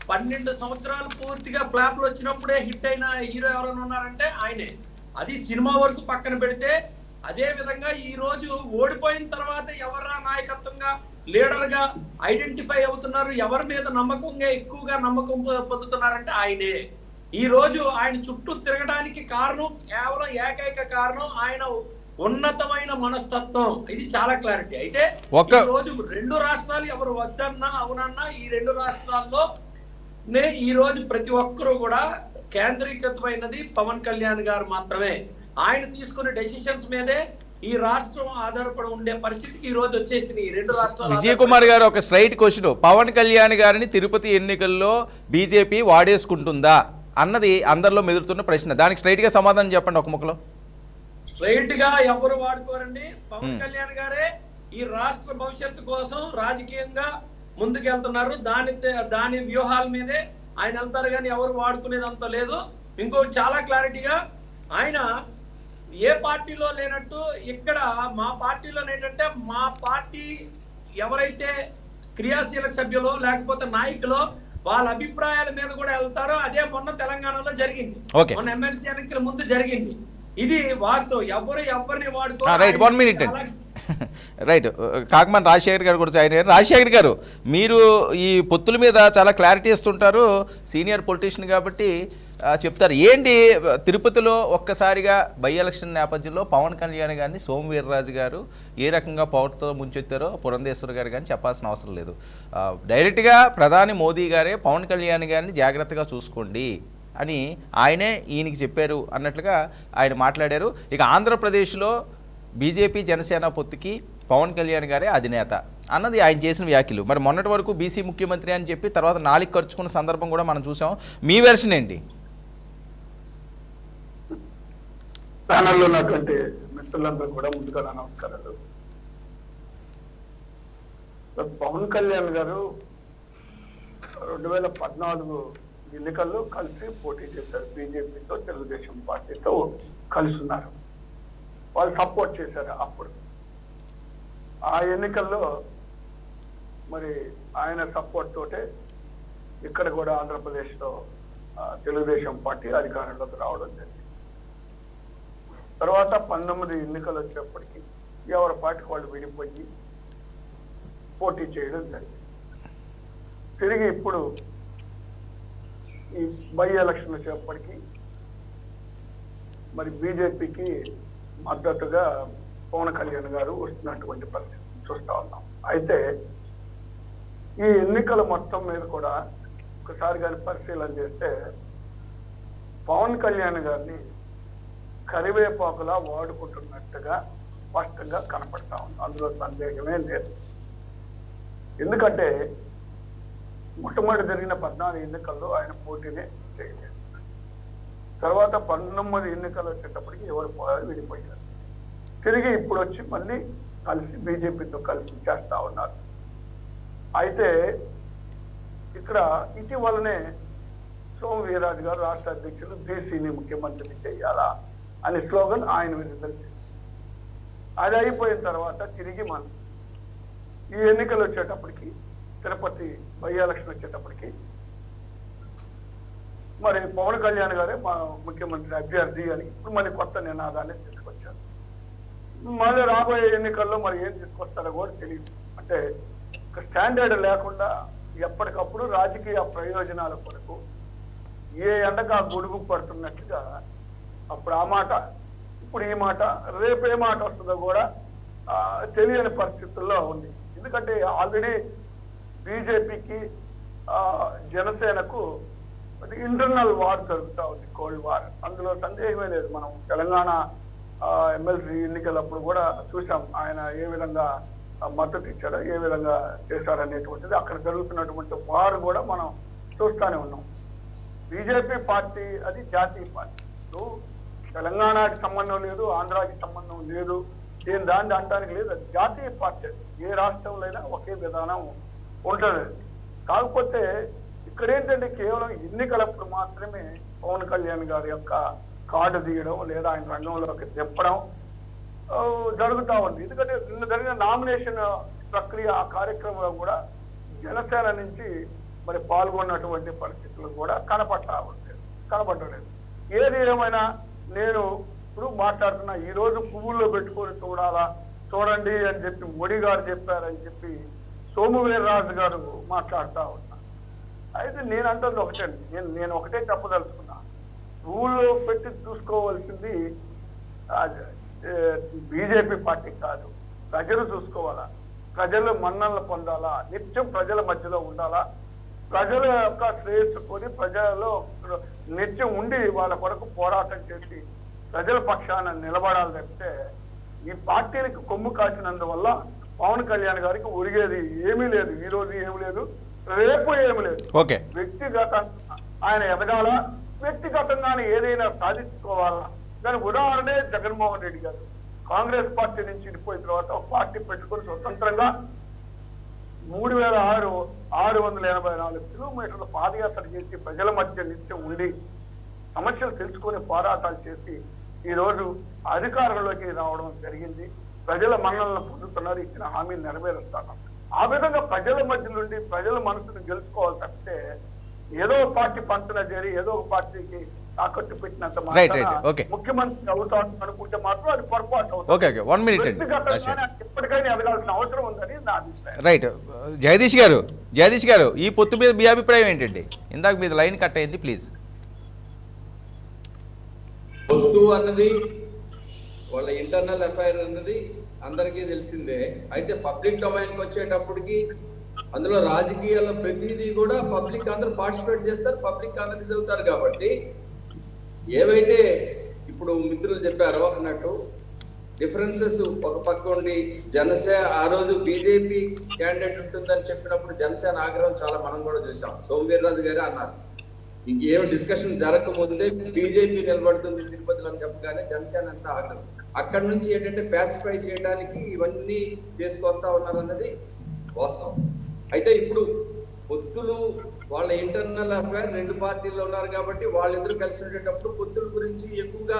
12 సంవత్సరాలు పూర్తిగా ఫ్లాప్లు వచ్చినప్పుడే హిట్ అయిన హీరో ఎవరైనా ఉన్నారంటే ఆయనే. అది సినిమా వరకు పక్కన పెడితే, అదే విధంగా ఈ రోజు ఓడిపోయిన తర్వాత ఎవరా నాయకత్వంగా లీడర్ గా ఐడెంటిఫై అవుతున్నారు, ఎవరి మీద ఎక్కువగా నమ్మకం పొందుతున్నారంటే ఆయనే. ఈ రోజు ఆయన చుట్టూ తిరగడానికి కారణం, కేవలం ఏకైక కారణం ఆయన ఉన్నతమైన మనస్తత్వం. ఇది చాలా క్లారిటీ. అయితే ఈ రోజు 2 రాష్ట్రాలు ఎవరు వద్దన్నా అవునన్నా ఈ 2 రాష్ట్రాల్లో ఈ రోజు ప్రతి ఒక్కరూ కూడా కేంద్రీకృతమైనది పవన్ కళ్యాణ్ గారు మాత్రమే. ఆయన తీసుకునే డెసిషన్స్ మీదే ఈ రాష్ట్రం ఆధారపడి ఉండే పరిస్థితికి ఈ రోజు వచ్చేసింది. ఈ రెండు రాష్ట్రాలు విజయ్ కుమార్ గారు ఒక స్ట్రైట్ క్వశ్చన్, పవన్ కళ్యాణ్ గారిని తిరుపతి ఎన్నికల్లో బీజేపీ వాడేసుకుంటుందా అన్నది అందరిలో మెదులుతున్న ప్రశ్న. దానికి స్ట్రైట్ గా సమాధానం చెప్పండి ఒక ముక్కలో. స్ట్రైట్ గా ఎవరు వాడుకోరండి. పవన్ కళ్యాణ్ గారే ఈ రాష్ట్ర భవిష్యత్తు కోసం రాజకీయంగా ముందుకెళ్తున్నారు. దాని వ్యూహాల మీదే ఆయన వెళ్తారు, కానీ ఎవరు వాడుకునేది అంత లేదు. ఇంకో చాలా క్లారిటీగా ఆయన ఏ పార్టీలో లేనట్టు ఇక్కడ మా పార్టీలో ఏంటంటే, మా పార్టీ ఎవరైతే క్రియాశీలక సభ్యులు లేకపోతే నాయకులు వాళ్ళ అభిప్రాయాల మీద కూడా వెళ్తారో అదే మొన్న తెలంగాణలో జరిగింది, మొన్న ఎమ్మెల్సీ ఎన్నికల ముందు జరిగింది. ఇది వాస్తవం. ఎవరిని వాడుకో. రైట్. కాకమాన్ రాజశేఖర్ గారు కూడా జాయిన్ అయ్యారు. రాజశేఖర్ గారు, మీరు ఈ పొత్తుల మీద చాలా క్లారిటీ ఇస్తుంటారు, సీనియర్ పొలిటీషియన్ కాబట్టి చెప్తారు. ఏంటి తిరుపతిలో ఒక్కసారిగా బై ఎలక్షన్ నేపథ్యంలో పవన్ కళ్యాణ్ గారిని సోము వీర్రాజు గారు ఏ రకంగా పవర్తో ముంచెత్తారో పురంధేశ్వర్ గారు కానీ చెప్పాల్సిన అవసరం లేదు. డైరెక్ట్గా ప్రధాని మోదీ గారే పవన్ కళ్యాణ్ గారిని జాగ్రత్తగా చూసుకోండి అని ఆయనే ఈయనకి చెప్పారు అన్నట్లుగా ఆయన మాట్లాడారు. ఇక ఆంధ్రప్రదేశ్లో బీజేపీ జనసేన పొత్తుకి పవన్ కళ్యాణ్ గారే అధినేత అన్నది ఆయన చేసిన వ్యాఖ్యలు. మరి మొన్నటి వరకు బీసీ ముఖ్యమంత్రి అని చెప్పి తర్వాత నాలుగు ఖర్చుకున్న సందర్భం కూడా మనం చూసాం. మీ వెర్షన్ ఏంటి? ప్యానల్లో ఉన్నటువంటి మిత్రులందరూ కూడా ముందుగా నమస్కారాలు. పవన్ కళ్యాణ్ గారు 2014 ఎన్నికల్లో కలిసి పోటీ చేశారు. బీజేపీతో తెలుగుదేశం పార్టీతో కలిసి ఉన్నారు. వాళ్ళు సపోర్ట్ చేశారు. అప్పుడు ఆ ఎన్నికల్లో మరి ఆయన సపోర్ట్ తోటే ఇక్కడ కూడా ఆంధ్రప్రదేశ్లో తెలుగుదేశం పార్టీ అధికారంలోకి రావడం జరిగింది. తర్వాత 19 ఎన్నికలు వచ్చేప్పటికీ ఎవరి పార్టీకి వాళ్ళు విడిపోయి పోటీ చేయడం జరిగింది. తిరిగి ఇప్పుడు ఈ బై ఎలక్షన్ వచ్చేప్పటికీ మరి బీజేపీకి మద్దతుగా పవన్ కళ్యాణ్ గారు వస్తున్నటువంటి పరిస్థితి చూస్తా ఉన్నాం. అయితే ఈ ఎన్నికల మొత్తం మీద కూడా ఒకసారి కానీ పరిశీలన చేస్తే పవన్ కళ్యాణ్ గారిని కరివేపాకులా వాడుకుంటున్నట్టుగా స్పష్టంగా కనపడతా ఉంది. అందులో సందేహమే లేదు. ఎందుకంటే మొట్టమొదటి జరిగిన 14 ఎన్నికల్లో ఆయన పోటీనే చేయలేదు. తర్వాత 19 ఎన్నికలు వచ్చేటప్పటికి ఎవరు విడిపోయారు. తిరిగి ఇప్పుడు వచ్చి మళ్ళీ కలిసి బీజేపీతో కలిసి చేస్తా ఉన్నారు. అయితే ఇక్కడ ఇటీవలనే సోము వీర్రాజు గారు రాష్ట్ర అధ్యక్షులు బీసీని ముఖ్యమంత్రిని చేయాలా అనే స్లోగన్ ఆయన మీద తెలిసింది. అది అయిపోయిన తర్వాత తిరిగి మనం ఈ ఎన్నికలు వచ్చేటప్పటికి తిరుపతి బై ఎలక్షన్ వచ్చేటప్పటికి మరి పవన్ కళ్యాణ్ గారే మా ముఖ్యమంత్రి అభ్యర్థి అని ఇప్పుడు మళ్ళీ కొత్త నినాదాన్ని తీసుకొచ్చారు. మళ్ళీ రాబోయే ఎన్నికల్లో మరి ఏం తీసుకొస్తారో కూడా తెలియదు. అంటే స్టాండర్డ్ లేకుండా ఎప్పటికప్పుడు రాజకీయ ప్రయోజనాల కొరకు ఏ ఎండగా గొడుగు పడుతున్నట్టుగా అప్పుడు ఆ మాట ఇప్పుడు ఈ మాట రేపు ఏ మాట వస్తుందో కూడా తెలియని పరిస్థితుల్లో ఉంది. ఎందుకంటే ఆల్రెడీ బీజేపీకి జనసేనకు ఇంటర్నల్ వార్ జరుగుతూ ఉంది, కోల్డ్ వార్. అందులో సందేహమే లేదు. మనం తెలంగాణ ఎమ్మెల్సీ ఎన్నికలప్పుడు కూడా చూసాం ఆయన ఏ విధంగా మద్దతు ఇచ్చారో, ఏ విధంగా చేశారనేటువంటిది. అక్కడ జరుగుతున్నటువంటి వారు కూడా మనం చూస్తూనే ఉన్నాం. బీజేపీ పార్టీ అది జాతీయ పార్టీ. తెలంగాణకి సంబంధం లేదు, ఆంధ్రాకి సంబంధం లేదు, ఏం దాన్ని అనడానికి లేదు. అది జాతీయ పార్టీ. ఏ రాష్ట్రంలో అయినా ఒకే విధానం ఉంటుంది. కాకపోతే ఇక్కడ ఏంటంటే కేవలం ఎన్నికలప్పుడు మాత్రమే పవన్ కళ్యాణ్ గారి యొక్క కార్డు తీయడం లేదా ఆయన రంగంలోకి తిప్పడం జరుగుతూ ఉంది. ఎందుకంటే నిన్న జరిగిన నామినేషన్ ప్రక్రియ ఆ కార్యక్రమంలో కూడా జనసేన నుంచి మరి పాల్గొన్నటువంటి పరిస్థితులు కూడా కనపడలేదు. ఏది ఏమైనా నేను ఇప్పుడు మాట్లాడుతున్నా, ఈ రోజు పువ్వుల్లో పెట్టుకొని చూడండి అని చెప్పి మోడీ గారు చెప్పారని చెప్పి సోము వీర్రాజు గారు మాట్లాడుతూ ఉన్నా. అయితే నేను అంటుంది ఒకటే, నేను ఒకటే చెప్పదలుచుకున్నా. పువ్వుల్లో పెట్టి చూసుకోవాల్సింది బీజేపీ పార్టీ కాదు, ప్రజలు చూసుకోవాలా. ప్రజలు మన్ననలు పొందాలా, నిత్యం ప్రజల మధ్యలో ఉండాలా. ప్రజల యొక్క శ్రేయస్సు కోరి ప్రజలలో నిత్యం ఉండి వాళ్ళ కొరకు పోరాటం చేసి ప్రజల పక్షాన నిలబడాలి తప్పితే ఈ పార్టీలకు కొమ్ము కాసినందువల్ల పవన్ కళ్యాణ్ గారికి ఒరిగేది ఏమీ లేదు, ఈ రోజు ఏమీ లేదు, రేపు ఏమీ లేదు. ఓకే, వ్యక్తిగతంగా ఆయన ఎదగాల, వ్యక్తిగతంగానే ఏదైనా సాధించుకోవాలా. దానికి ఉదాహరణే జగన్మోహన్ రెడ్డి గారు కాంగ్రెస్ పార్టీ నుంచి విడిపోయిన తర్వాత ఒక పార్టీ పెట్టుకుని స్వతంత్రంగా 3684 కిలోమీటర్ల పాదయాత్ర చేసి ప్రజల మధ్య నిత్యం ఉండి సమస్యలు తెలుసుకుని పోరాటాలు చేసి ఈ రోజు అధికారంలోకి రావడం జరిగింది. ప్రజల మన్నలను పొందుతున్నారు, ఇచ్చిన హామీలు నెరవేరుస్తారు. ఆ విధంగా ప్రజల మధ్య నుండి ప్రజల మనసును గెలుచుకోవాలి తప్పితే ఏదో పార్టీ పంచన చేరి ఏదో ఒక పార్టీకి తాకట్టు పెట్టినంత ముఖ్యమంత్రి అవుతాడు అనుకుంటే మాత్రం అది పొరపాటు అవుతుంది. ఎప్పటికైనా ఎదగాల్సిన అవసరం ఉందని నా అభిప్రాయం. రైట్. జగదీష్ గారు ఈ పొత్తు మీద మీ అభిప్రాయం ఏంటండి? ఇందాక మీద లైన్ కట్ అయింది, ప్లీజ్. పొత్తు అన్నది వాళ్ళ ఇంటర్నల్ అఫైర్ అన్నది అందరికీ తెలిసిందే. అయితే పబ్లిక్ డొమైన్కి వచ్చేటప్పటికి అందులో రాజకీయాల్లో ప్రతిదీ కూడా పబ్లిక్ అందరూ పార్టిసిపేట్ చేస్తారు, పబ్లిక్ అందరూ చదువుతారు. కాబట్టి ఏవైతే ఇప్పుడు మిత్రులు చెప్పారో అన్నట్టు డిఫరెన్సెస్ ఒక పక్క ఉండి జనసేన ఆ రోజు బీజేపీ క్యాండిడేట్ ఉంటుందని చెప్పినప్పుడు జనసేన ఆగ్రహం చాలా మనం కూడా చూసాం. సోమవీర్రాజు గారే అన్నారు ఇంకేం డిస్కషన్ జరగకముందే బీజేపీ నిలబడుతుంది తిరుపతిలో అని చెప్పగానే జనసేన అంతా ఆగ్రహం. అక్కడ నుంచి ఏంటంటే ప్యాసిఫై చేయడానికి ఇవన్నీ చేసుకొస్తా ఉన్నారు అన్నది వాస్తవం. అయితే ఇప్పుడు పొత్తులు వాళ్ళ ఇంటర్నల్ అఫైర్ రెండు పార్టీల్లో ఉన్నారు కాబట్టి వాళ్ళిద్దరూ కలిసి ఉండేటప్పుడు పొత్తుల గురించి ఎక్కువగా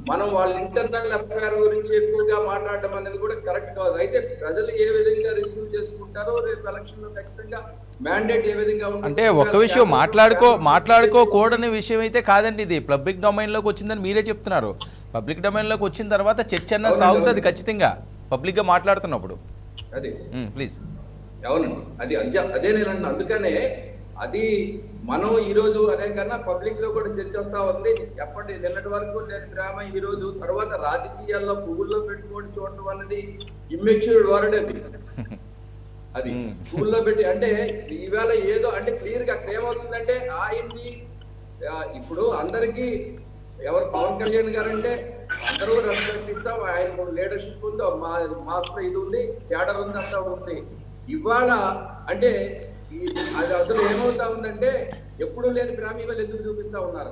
మనం వాళ్ళ ఇంటర్నల్ అఫైర్ గురించి ఎక్కువగా మాట్లాడడం అనేది కూడా కరెక్ట్ కాదు. అయితే ప్రజలు ఏ విధంగా రిసీవ్ చేసుకుంటారో రేపు ఎలక్షన్ లో ఖచ్చితంగా మ్యాండేట్ ఏ విధంగా అంటే ఒక్క విషయం మాట్లాడుకోకూడని విషయం అయితే కాదండి. ఇది పబ్లిక్ డొమైన్ లోకి వచ్చిందని మీరే చెప్తున్నారు. పబ్లిక్ డొమైన్ లోకి వచ్చిన తర్వాత చర్చ అన్న సాగుతుంది ఖచ్చితంగా పబ్లిక్ గా మాట్లాడుతున్నప్పుడు. అది ప్లీజ్. అవునండి, అదే నేను అన్నా. అందుకనే అది మనం ఈ రోజు అదే కన్నా పబ్లిక్ లో కూడా చర్చ వస్తా ఉంది. ఎప్పటి నిన్నటి వరకు లేని ప్రేమ ఈ రోజు తర్వాత రాజకీయాల్లో పువ్వుల్లో పెట్టుకొని చూడటం అనేది ఇమ్మెచ్యూర్డ్ వర్డ్. అది పువ్వుల్లో పెట్టి అంటే ఈవేళ ఏదో అంటే క్లియర్ గా అక్కడ ఏమవుతుందంటే ఆయన్ని ఇప్పుడు అందరికీ ఎవరు పవన్ కళ్యాణ్ గారు అంటే అందరూ రెస్పెక్ట్ ఇస్తాం. ఆయన లీడర్షిప్ ఉంది, మాస్టర్ ఇది ఉంది, క్యాడర్ ఉంది, అంతా ఉంది. ఇవాళ అంటే అది అందులో ఏమవుతా ఉందంటే ఎప్పుడు లేని ప్రేమ ఇవాళ ఎందుకు చూపిస్తా ఉన్నారు.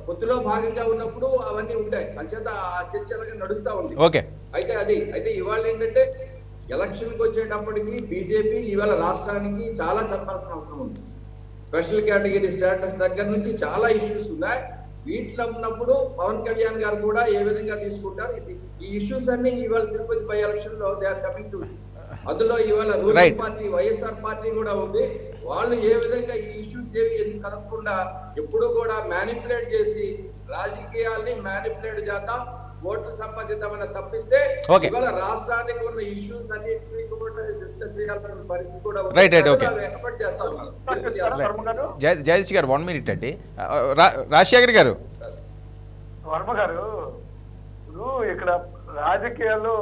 పొత్తులో భాగంగా ఉన్నప్పుడు అవన్నీ ఉంటాయి, అంచేత ఆ చర్చ అలాగే నడుస్తా ఉంది. అయితే ఇవాళ ఏంటంటే ఎలక్షన్ కి వచ్చేటప్పటికి బీజేపీ ఇవాళ రాష్ట్రానికి చాలా చెప్పాల్సిన అవసరం ఉంది. స్పెషల్ కేటగిరీ స్టేటస్ దగ్గర నుంచి చాలా ఇష్యూస్ ఉన్నాయి. వీటిలో ఉన్నప్పుడు పవన్ కళ్యాణ్ గారు కూడా ఏ విధంగా తీసుకుంటారు ఈ ఇష్యూస్ అన్ని ఇవాళ తిరుపతి బై ఎలక్షన్ లో దే ఆర్ కమింగ్ టు. అందులో ఇవాళ రూలింగ్ పార్టీ వైఎస్ఆర్ పార్టీ కూడా ఉంది. వాళ్ళు ఏ విధంగా ఈ ఇష్యూస్ ఏవి ఎందుకు కలపకుండా ఎప్పుడు కూడా మ్యానిపులేట్ చేసి రాజకీయాల్ని మ్యానిపులేట్ చేద్దాం, ఓట్లు సంపాదిద్దామని తప్పిస్తే ఇవాళ రాష్ట్రానికి ఉన్న ఇష్యూస్ అన్నింటినీ కూడా డిస్కస్ చేయాల్సిన పరిస్థితి కూడా ఎక్స్పెక్ట్ చేస్తా ఉన్నారు. జయదీష్ గారు 1 minute అండి. రాజశేఖర్ గారు. వర్మ గారు, ఇప్పుడు ఇక్కడ రాజకీయాల్లో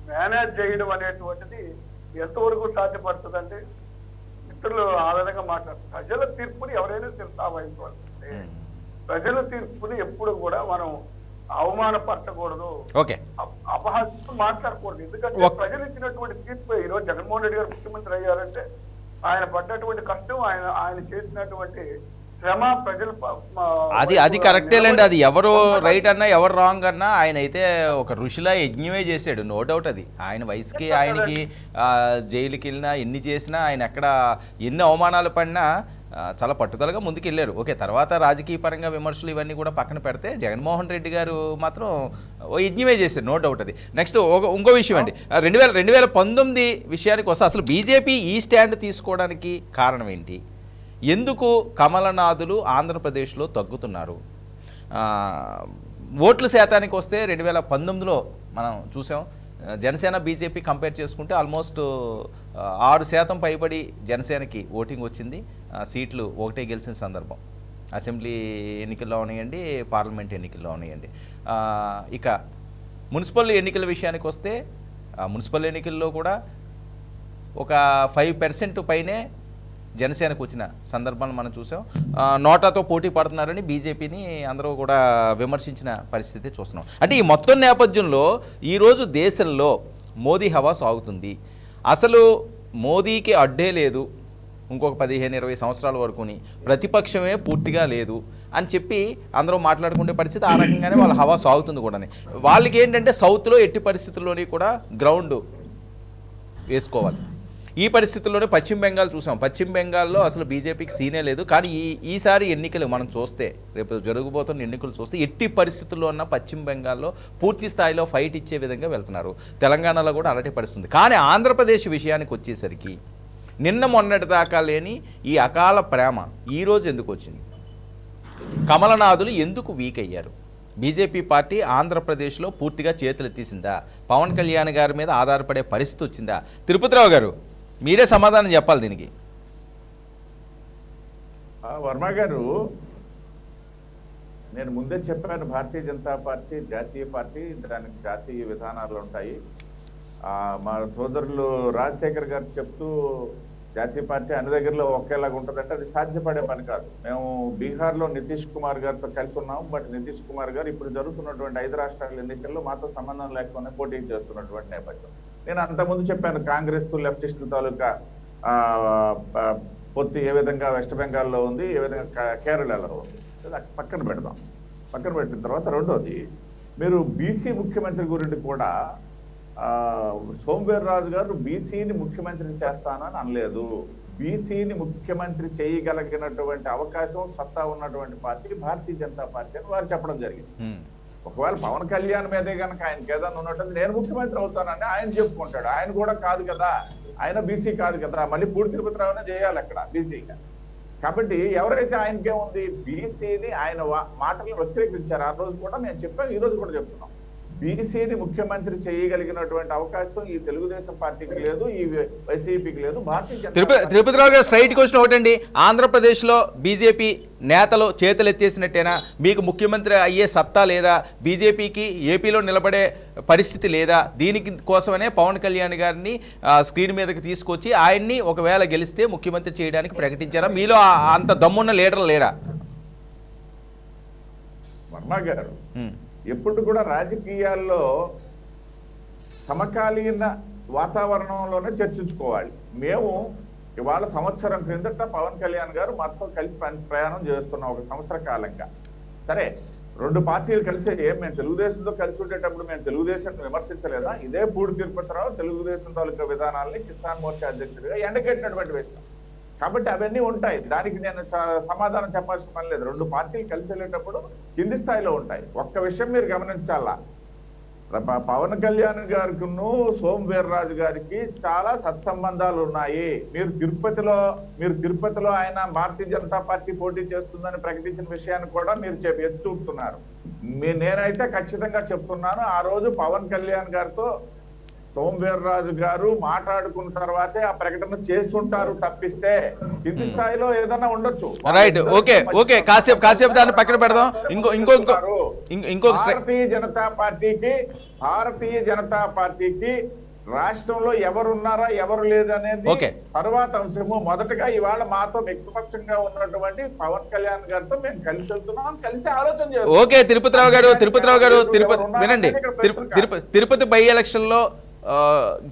మేనేజ్ చేయడం అనేటువంటిది ఎంతవరకు సాధ్యపడుతుందంటే మిత్రులు ఆ విధంగా మాట్లాడుతారు. ప్రజల తీర్పుని ఎవరైనా వహించవలసిందే. ప్రజల తీర్పుని ఎప్పుడు కూడా మనం అవమానపరచకూడదు, అపహాస్యం మాట్లాడకూడదు. ఎందుకంటే ప్రజలు ఇచ్చినటువంటి తీర్పు ఈరోజు జగన్మోహన్ రెడ్డి గారు ముఖ్యమంత్రి అయ్యారంటే ఆయన పడ్డటువంటి కష్టం, ఆయన చేసినటువంటి శ్రమ ప్రజలు అది కరెక్టేలేండి. అది ఎవరు రైట్ అన్నా ఎవరు రాంగ్ అన్నా ఆయన అయితే ఒక ఋషిలా యజ్ఞమే చేశాడు, నో డౌట్. అది ఆయన వయసుకి ఆయనకి జైలుకి వెళ్ళినా ఎన్ని చేసినా ఆయన ఎక్కడ ఎన్ని అవమానాలు పడినా చాలా పట్టుదలగా ముందుకు వెళ్ళారు. తర్వాత రాజకీయ పరంగా విమర్శలు ఇవన్నీ కూడా పక్కన పెడితే జగన్మోహన్ రెడ్డి గారు మాత్రం ఓ యజ్ఞమే చేశారు, నో డౌట్. అది నెక్స్ట్ ఇంకో విషయం అండి, 2019 విషయానికి వస్తే అసలు బీజేపీ ఈ స్టాండ్ తీసుకోవడానికి కారణం ఏంటి? ఎందుకు కమలనాథులు ఆంధ్రప్రదేశ్లో తగ్గుతున్నారు? ఓట్ల శాతానికి వస్తే 2019లో మనం చూసాం, జనసేన బీజేపీ కంపేర్ చేసుకుంటే ఆల్మోస్ట్ 6% పైబడి జనసేనకి ఓటింగ్ వచ్చింది. సీట్లు ఒకటే గెలిచిన సందర్భం అసెంబ్లీ ఎన్నికల్లో ఉన్నాయండి, పార్లమెంట్ ఎన్నికల్లో ఉన్నాయండి. ఇక మున్సిపల్ ఎన్నికల విషయానికి వస్తే మున్సిపల్ ఎన్నికల్లో కూడా ఒక 5% పైనే జనసేనకు వచ్చిన సందర్భాన్ని మనం చూసాం. నోటాతో పోటీ పడుతున్నారని బీజేపీని అందరూ కూడా విమర్శించిన పరిస్థితి చూస్తున్నాం. అంటే ఈ మొత్తం నేపథ్యంలో ఈరోజు దేశంలో మోదీ హవా సాగుతుంది. అసలు మోదీకి అడ్డే లేదు ఇంకొక 15-20 సంవత్సరాల వరకుని, ప్రతిపక్షమే పూర్తిగా లేదు అని చెప్పి అందరూ మాట్లాడుకునే పరిస్థితి. ఆ రకంగానే వాళ్ళ హవా సాగుతుంది కూడా. వాళ్ళకి ఏంటంటే సౌత్లో ఎట్టి పరిస్థితుల్లోని కూడా గ్రౌండ్ వేసుకోవాలి. ఈ పరిస్థితుల్లోనే పశ్చిమ బెంగాల్ చూసాం. పశ్చిమ బెంగాల్లో అసలు బీజేపీకి సీనే లేదు. కానీ ఈసారి ఎన్నికలు మనం చూస్తే, రేపు జరగబోతున్న ఎన్నికలు చూస్తే ఎట్టి పరిస్థితుల్లో ఉన్న పశ్చిమ బెంగాల్లో పూర్తి స్థాయిలో ఫైట్ ఇచ్చే విధంగా వెళ్తున్నారు. తెలంగాణలో కూడా అలాంటి పరిస్థితి. కానీ ఆంధ్రప్రదేశ్ విషయానికి వచ్చేసరికి నిన్న మొన్నటి దాకా లేని ఈ అకాల ప్రేమ ఈరోజు ఎందుకు వచ్చింది? కమలనాథులు ఎందుకు వీక్ అయ్యారు? బీజేపీ పార్టీ ఆంధ్రప్రదేశ్లో పూర్తిగా చేతులెత్తేసిందా? పవన్ కళ్యాణ్ గారి మీద ఆధారపడే పరిస్థితి వచ్చిందా? తిరుపతిరావు గారు మీరే సమాధానం చెప్పాలి దీనికి. వర్మ గారు, నేను ముందే చెప్పాను, భారతీయ జనతా పార్టీ జాతీయ పార్టీ, దానికి జాతీయ విధానాలు ఉంటాయి. మా సోదరులు రాజశేఖర్ గారు చెప్తూ జాతీయ పార్టీ అన్ని దగ్గరలో ఒకేలాగా ఉంటుందంటే అది సాధ్యపడే పని కాదు. మేము బీహార్లో నితీష్ కుమార్ గారితో కలిసి ఉన్నాం. బట్ నితీష్ కుమార్ గారు ఇప్పుడు జరుగుతున్నటువంటి 5 రాష్ట్రాల ఎన్నికల్లో మాతో సంబంధం లేకుండా పోటీ చేస్తున్నటువంటి నేపథ్యం. నేను అంతకుముందు చెప్పాను, కాంగ్రెస్ లెఫ్టిస్టుల తాలూకా పొత్తు ఏ విధంగా వెస్ట్ బెంగాల్లో ఉంది, ఏ విధంగా కేరళలో ఉంది. పక్కన పెడదాం. పక్కన పెట్టిన తర్వాత రెండోది, మీరు బీసీ ముఖ్యమంత్రి గురించి కూడా సోమవీర్రాజు గారు బీసీని ముఖ్యమంత్రి చేస్తానని అనలేదు. బీసీని ముఖ్యమంత్రి చేయగలిగినటువంటి అవకాశం, సత్తా ఉన్నటువంటి పార్టీ భారతీయ జనతా పార్టీ అని వారు చెప్పడం జరిగింది. ఒకవేళ పవన్ కళ్యాణ్ మీదే కనుక ఆయనకి ఏదైనా ఉన్నట్టు నేను ముఖ్యమంత్రి అవుతానని ఆయన చెప్పుకుంటాడు. ఆయన కూడా కాదు కదా, ఆయన బీసీ కాదు కదా, మళ్ళీ పూడి తిరుపతిరావునే చేయాలి అక్కడ బీసీగా. కాబట్టి ఎవరైతే ఆయనకేముంది, బీసీని ఆయన మాటలను వ్యతిరేకించారు. ఆ రోజు కూడా నేను చెప్పాను, ఈ రోజు కూడా చెప్తున్నాం. బీసీని ముఖ్యమంత్రి చేయగలిగినటువంటి అవకాశం ఈ తెలుగుదేశం పార్టీకి లేదు, ఈ వైసీపీకి లేదు. భారతీయ తిరుపతిరావు గారు స్ట్రైట్ క్వశ్చన్ ఒకటండి, ఆంధ్రప్రదేశ్లో బీజేపీ నేతలు చేతులెత్తేసినట్టేనా? మీకు ముఖ్యమంత్రి అయ్యే సత్తా లేదా? బీజేపీకి ఏపీలో నిలబడే పరిస్థితి లేదా? దీనికి కోసమనే పవన్ కళ్యాణ్ గారిని స్క్రీన్ మీదకి తీసుకొచ్చి ఆయన్ని ఒకవేళ గెలిస్తే ముఖ్యమంత్రి చేయడానికి ప్రకటించారా? మీలో అంత దమ్మున్న లీడర్ లేరా? వర్మ గారు, ఎప్పుడు కూడా రాజకీయాల్లో సమకాలీన వాతావరణంలోనే చర్చించుకోవాలి. మేము ఇవాళ సంవత్సరం క్రిందట పవన్ కళ్యాణ్ గారు మాతో కలిసి ప్రయాణం చేస్తున్నాం ఒక సంవత్సర కాలంగా. సరే, 2 పార్టీలు కలిసి మేము తెలుగుదేశంతో కలిసి ఉండేటప్పుడు మేము తెలుగుదేశం విమర్శించలేదా? ఇదే పూడి తిరుపతిరావు తెలుగుదేశం తాలూకా విధానాలని కిసాన్ మోర్చా అధ్యక్షుడిగా ఎండగట్టినటువంటి విషయం. కాబట్టి అవన్నీ ఉంటాయి, దానికి నేను సమాధానం చెప్పాల్సిన పని లేదు. 2 పార్టీలు కలిసి వెళ్ళేటప్పుడు కింది స్థాయిలో ఉంటాయి. ఒక్క విషయం మీరు గమనించాలా, పవన్ కళ్యాణ్ గారికి సోమవీర్రాజు గారికి చాలా సత్సంబంధాలు ఉన్నాయి. మీరు తిరుపతిలో ఆయన భారతీయ జనతా పార్టీ పోటీ చేస్తుందని ప్రకటించిన విషయాన్ని కూడా మీరు ఎత్తి చూపుతున్నారు. నేనైతే ఖచ్చితంగా చెప్తున్నాను, ఆ రోజు పవన్ కళ్యాణ్ గారితో సోమవీర్రాజు గారు మాట్లాడుకున్న తర్వాతే ఆ ప్రకటన చేసుంటారు తప్పిస్తే కింది స్థాయిలో ఏదైనా ఉండొచ్చు. రైట్, ఓకే కాసేపు దాన్ని పక్కన పెడదాం. ఇంకొక భారతీయ జనతా పార్టీకి రాష్ట్రంలో ఎవరున్నారా ఎవరు లేదనేది తర్వాత అంశము. మొదటగా ఇవాళ మాతో వ్యక్తిపక్షంగా ఉన్నటువంటి పవన్ కళ్యాణ్ గారితో మేము కలిసి వెళ్తున్నాం, కలిసి ఆలోచన చేస్తాం. ఓకే, తిరుపతిరావు గారు వినండి, తిరుపతి బై ఎలక్షన్ లో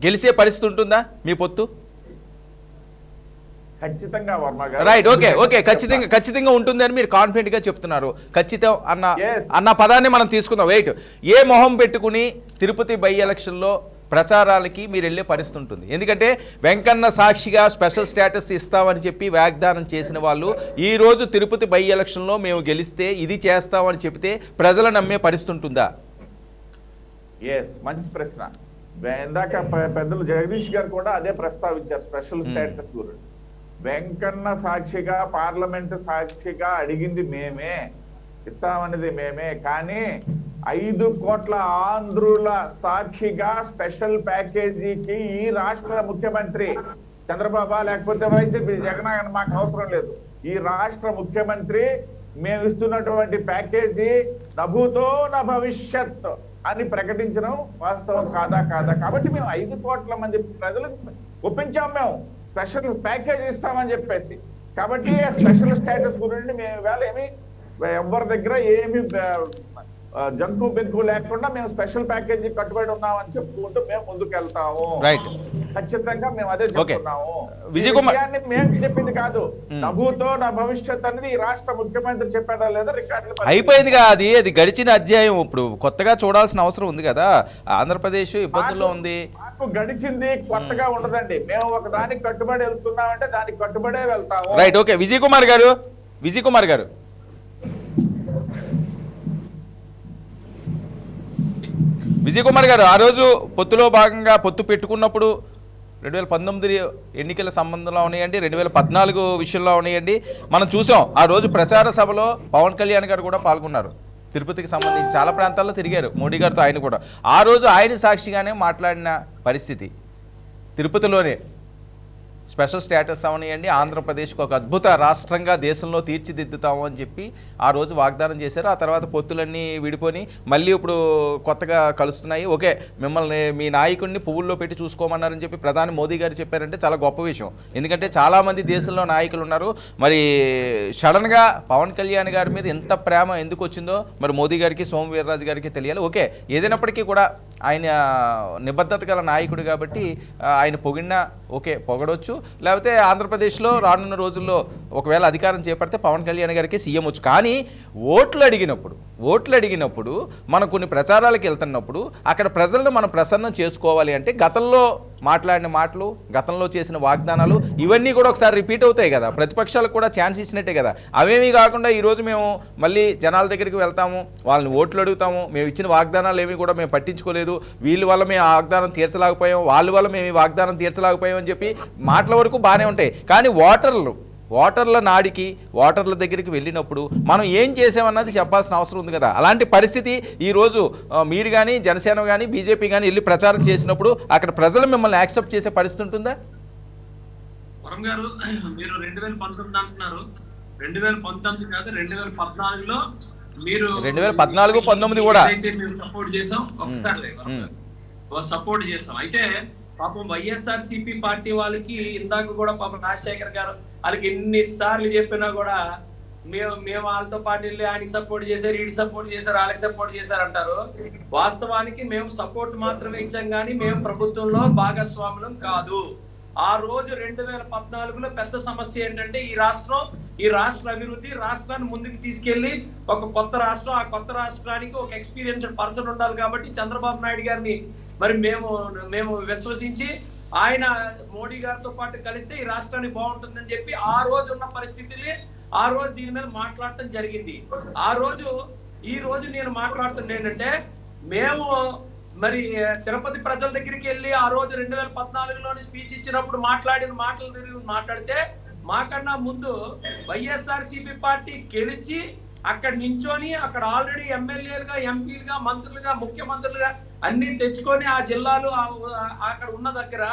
గెలిచే పరిస్థితి ఉంటుందా మీ పొత్తు? ఖచ్చితంగా వర్మ గారు. రైట్, ఓకే ఖచ్చితంగా ఉంటుంది అని మీరు కాన్ఫిడెంట్ గా చెప్తున్నారు. ఖచ్చితం అన్న పదాన్ని మనం తీసుకుందాం. వెయిట్, ఏ మొహం పెట్టుకుని తిరుపతి బై ఎలక్షన్ లో ప్రచారాలకి మీరు వెళ్ళే పరిస్థితి ఉంటుంది? ఎందుకంటే వెంకన్న సాక్షిగా స్పెషల్ స్టేటస్ ఇస్తామని చెప్పి వాగ్దానం చేసిన వాళ్ళు ఈ రోజు తిరుపతి బై ఎలక్షన్ లో మేము గెలిస్తే ఇది చేస్తామని చెప్తే ప్రజలు నమ్మే పరిస్థితి ఉంటుందా? మంచి ప్రశ్న. ఇందాక పెద్దలు జగదీష్ గారు కూడా అదే ప్రస్తావించారు, స్పెషల్ స్టేటస్ గురించి. వెంకన్న సాక్షిగా, పార్లమెంటు సాక్షిగా అడిగింది మేమే, ఇస్తామన్నది మేమే. కానీ 5 కోట్ల ఆంధ్రుల సాక్షిగా స్పెషల్ ప్యాకేజీకి ఈ రాష్ట్ర ముఖ్యమంత్రి చంద్రబాబు లేకపోతే వైసీపీ జగన్ మాకు అవసరం లేదు. ఈ రాష్ట్ర ముఖ్యమంత్రి మేము ఇస్తున్నటువంటి ప్యాకేజీ నభూతో నా భవిష్యత్ అని ప్రకటించడం వాస్తవం కాదా? కాబట్టి మేము 5 కోట్ల మంది ప్రజలకు ఒప్పించాం. మేము స్పెషల్ ప్యాకేజ్ ఇస్తామని చెప్పేసి. కాబట్టి స్పెషల్ స్టేటస్ గురించి మేము ఇవాళ ఏమి ఎవరి దగ్గర ఏమి జంకు బెంకు లేకుండా మేము స్పెషల్ ప్యాకేజీ కట్టుబడి ఉన్నామని చెప్పుకుంటూ మేము ముందుకెళ్తాము. రైట్, ఖచ్చితంగా మేము అదే చెప్తున్నాము. విజయ్ కుమార్ మేము చెప్పింది కాదు, నవ్వుతో నా భవిష్యత్ అనేది ఈ రాష్ట్ర ముఖ్యమంత్రి చెప్పాడా లేదా రికార్డులు అయిపోయిందిగా. అది గడిచిన అధ్యాయం. ఇప్పుడు కొత్తగా చూడాల్సిన అవసరం ఉంది కదా. ఆంధ్రప్రదేశ్ ఇబ్బందుల్లో ఉంది. మాకు గడిచింది కొత్తగా ఉండదండి. మేము ఒక దానికి కట్టుబడి వెళ్తున్నామంటే దానికి కట్టుబడే వెళ్తాము. Right, okay. విజయ్ కుమార్ గారు ఆ రోజు పొత్తులో భాగంగా పొత్తు పెట్టుకున్నప్పుడు 2019 ఎన్నికల సంబంధంలో ఉన్నాయండి, 2014 విషయంలో ఉన్నాయండి. మనం చూసాం ఆ రోజు ప్రచార సభలో పవన్ కళ్యాణ్ గారు కూడా పాల్గొన్నారు. తిరుపతికి సంబంధించి చాలా ప్రాంతాల్లో తిరిగారు మోడీ గారితో. ఆయన కూడా ఆ రోజు ఆయన సాక్షిగానే మాట్లాడిన పరిస్థితి. తిరుపతిలోనే స్పెషల్ స్టేటస్ అవనియండి, ఆంధ్రప్రదేశ్కి ఒక అద్భుత రాష్ట్రంగా దేశంలో తీర్చిదిద్దుతాము అని చెప్పి ఆ రోజు వాగ్దానం చేశారు. ఆ తర్వాత పొత్తులన్నీ విడిపోయి మళ్ళీ ఇప్పుడు కొత్తగా కలుస్తున్నాయి. ఓకే, మిమ్మల్ని మీ నాయకుడిని పువ్వుల్లో పెట్టి చూసుకోమన్నారని చెప్పి ప్రధాని మోదీ గారు చెప్పారంటే చాలా గొప్ప విషయం. ఎందుకంటే చాలామంది దేశంలో నాయకులు ఉన్నారు. మరి సడన్గా పవన్ కళ్యాణ్ గారి మీద ఎంత ప్రేమ ఎందుకు వచ్చిందో మరి మోదీ గారికి, సోము వీర్రాజు గారికి తెలియాలి. ఓకే, ఏదైనప్పటికీ కూడా ఆయన నిబద్ధత గల నాయకుడు కాబట్టి ఆయన పొగిడినా ఓకే, పొగడొచ్చు. లేకపోతే ఆంధ్రప్రదేశ్లో రానున్న రోజుల్లో ఒకవేళ అధికారం చేపడితే పవన్ కళ్యాణ్ గారికి సీఎం వచ్చు. కానీ ఓట్లు అడిగినప్పుడు మనం కొన్ని ప్రచారాలకు వెళ్తున్నప్పుడు అక్కడ ప్రజలను మనం ప్రసన్నం చేసుకోవాలి అంటే గతంలో మాట్లాడిన మాటలు, గతంలో చేసిన వాగ్దానాలు ఇవన్నీ కూడా ఒకసారి రిపీట్ అవుతాయి కదా. ప్రతిపక్షాలకు కూడా ఛాన్స్ ఇచ్చినట్టే కదా. అవేమీ కాకుండా ఈరోజు మేము మళ్ళీ జనాల దగ్గరికి వెళ్తాము, వాళ్ళని ఓట్లు అడుగుతాము, మేము ఇచ్చిన వాగ్దానాలు ఏమీ కూడా మేము పట్టించుకోలేదు, వీళ్ళ వల్ల మేము ఆ వాగ్దానం తీర్చలేకపోయాం, వాళ్ళ వల్ల మేము ఈ వాగ్దానం తీర్చలేకపోయాం అని చెప్పి మాటల వరకు బాగానే ఉంటాయి. కానీ ఓటర్ల నాడికి, ఓటర్ల దగ్గరికి వెళ్ళినప్పుడు మనం ఏం చేసామన్నది చెప్పాల్సిన అవసరం ఉంది కదా. అలాంటి పరిస్థితి ఈరోజు మీరు కానీ, జనసేన కానీ, బీజేపీ కానీ వెళ్ళి ప్రచారం చేసినప్పుడు అక్కడ ప్రజలు మిమ్మల్ని యాక్సెప్ట్ చేసే పరిస్థితి ఉంటుందా? వరం గారు, మీరు 2019 అంటున్నారు. 2019 కాదు, 2014లో మీరు 2014-19 కూడా సపోర్ట్ చేసాం. ఒకసారి సపోర్ట్ చేసాం. అయితే పాపం వైఎస్ఆర్సీపీ పార్టీ వాళ్ళకి ఇందాక కూడా పాపం రాజశేఖర్ గారు వాళ్ళకి ఎన్నిసార్లు చెప్పినా కూడా మేము వాళ్ళతో పాటు వెళ్ళి ఆయనకి సపోర్ట్ చేశారు, వీడికి సపోర్ట్ చేశారు, వాళ్ళకి సపోర్ట్ చేశారు అంటారు. వాస్తవానికి మేము సపోర్ట్ మాత్రమే ఇచ్చాం కానీ మేము ప్రభుత్వంలో భాగస్వాములం కాదు. ఆ రోజు 2014లో పెద్ద సమస్య ఏంటంటే ఈ రాష్ట్ర అభివృద్ధి, రాష్ట్రాన్ని ముందుకు తీసుకెళ్లి ఒక కొత్త రాష్ట్రం, ఆ కొత్త రాష్ట్రానికి ఒక ఎక్స్పీరియన్స్డ్ పర్సన్ ఉండాలి. కాబట్టి చంద్రబాబు నాయుడు గారిని మరి మేము విశ్వసించి ఆయన మోడీ గారితో పాటు కలిస్తే ఈ రాష్ట్రానికి బాగుంటుందని చెప్పి ఆ రోజు ఉన్న పరిస్థితుల్ని ఆ రోజు దీని మీద మాట్లాడటం జరిగింది. ఈ రోజు నేను మాట్లాడుతున్నా ఏంటంటే మేము మరి తిరుపతి ప్రజల దగ్గరికి వెళ్ళి ఆ రోజు 2014లోని స్పీచ్ ఇచ్చినప్పుడు మాట్లాడిన మాటలు మాట్లాడితే మాకన్నా ముందు వైఎస్ఆర్సీపీ పార్టీ గెలిచి అక్కడ నించొని అక్కడ ఆల్రెడీ ఎమ్మెల్యేలుగా, ఎంపీలుగా, మంత్రులుగా, ముఖ్యమంత్రులుగా అన్ని తెచ్చుకొని ఆ జిల్లాలు అక్కడ ఉన్న దగ్గర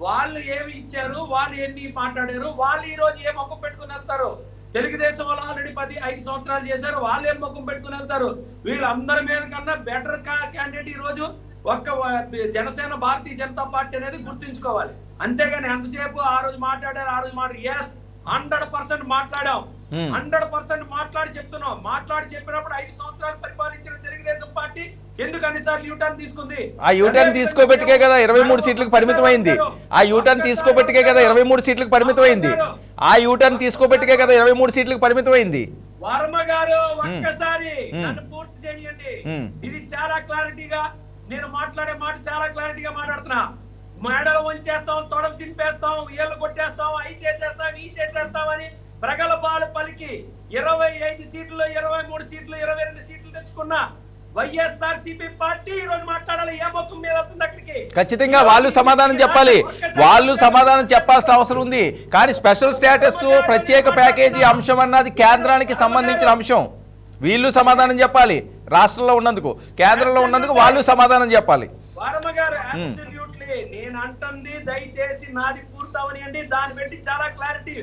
వాళ్ళు ఏమి ఇచ్చారు, వాళ్ళు ఎన్ని మాట్లాడారు, వాళ్ళు ఈ రోజు ఏం మొక్క పెట్టుకుని వెళ్తారు. తెలుగుదేశం వాళ్ళు ఆల్రెడీ 5 సంవత్సరాలు చేశారు, వాళ్ళు ఏం మొక్కం పెట్టుకుని వెళ్తారు. వీళ్ళందరి మీద కన్నా బెటర్ క్యాండిడేట్ ఈ రోజు ఒక్క జనసేన, భారతీయ జనతా పార్టీ అనేది గుర్తుంచుకోవాలి. అంతేగాని ఎంతసేపు ఆ రోజు మాట్లాడారు, ఎస్ 100% మాట్లాడాం, 100% మాట్లాడి చెప్తున్నాం. మాట్లాడి చెప్పినప్పుడు 5 సంవత్సరాలు పరిపాలించిన తెలుగుదేశం పార్టీ ఎందుకు అన్నిసార్లు యూటర్న్ తీసుకుంది? ఆ యూటర్న్ తీసుకోబెట్టుకే కదా 23 సీట్లకు పరిమితమైంది. ఆ యూటర్న్ తీసుకోబెట్టుకే కదా 23 సీట్లకు పరిమితమైంది. ఆ యూటర్న్ తీసుకోబెట్టుకే కదా 23 సీట్లకు పరిమితమైంది. వర్మ గారు ఒక్కసారి నన్ను పూర్తి చేయండి. ఇది చాలా క్లారిటీగా నేను మాట్లాడే మాట చాలా క్లారిటీగా మాట్లాడుతున్నా. మెడలు వంచేస్తాం, తొడలు తింపేస్తాం, ఏళ్ళు కొట్టేస్తాం, అవి చేసేస్తాం, ఈ చేసేస్తామని ప్రగల్భాలు పలికి 25 సీట్లు, 23 సీట్లు, 22 సీట్లు తెచ్చుకున్న వైఎస్ఆర్సీపీ పార్టీ ఈ రోజు మాట్లాడాలి. ఏ మొత్తం మీద వస్తుంది అక్కడికి? ఖచ్చితంగా వాళ్ళు సమాధానం చెప్పాలి. వాళ్ళు సమాధానం చెప్పాల్సిన అవసరం ఉంది. కానీ స్పెషల్ స్టేటస్, ప్రత్యేక ప్యాకేజీ అంశం అన్నది కేంద్రానికి సంబంధించిన అంశం. వీళ్ళు సమాధానం చెప్పాలి. రాష్ట్రంలో ఉన్నందుకు, కేంద్రంలో ఉన్నందుకు వాళ్ళు సమాధానం చెప్పాలి. వర్మ గారు అబ్సల్యూట్లీ నేను అంటుంది దయచేసి నాది పూర్తవని అండి. దాన్ని బట్టి చాలా క్లారిటీ,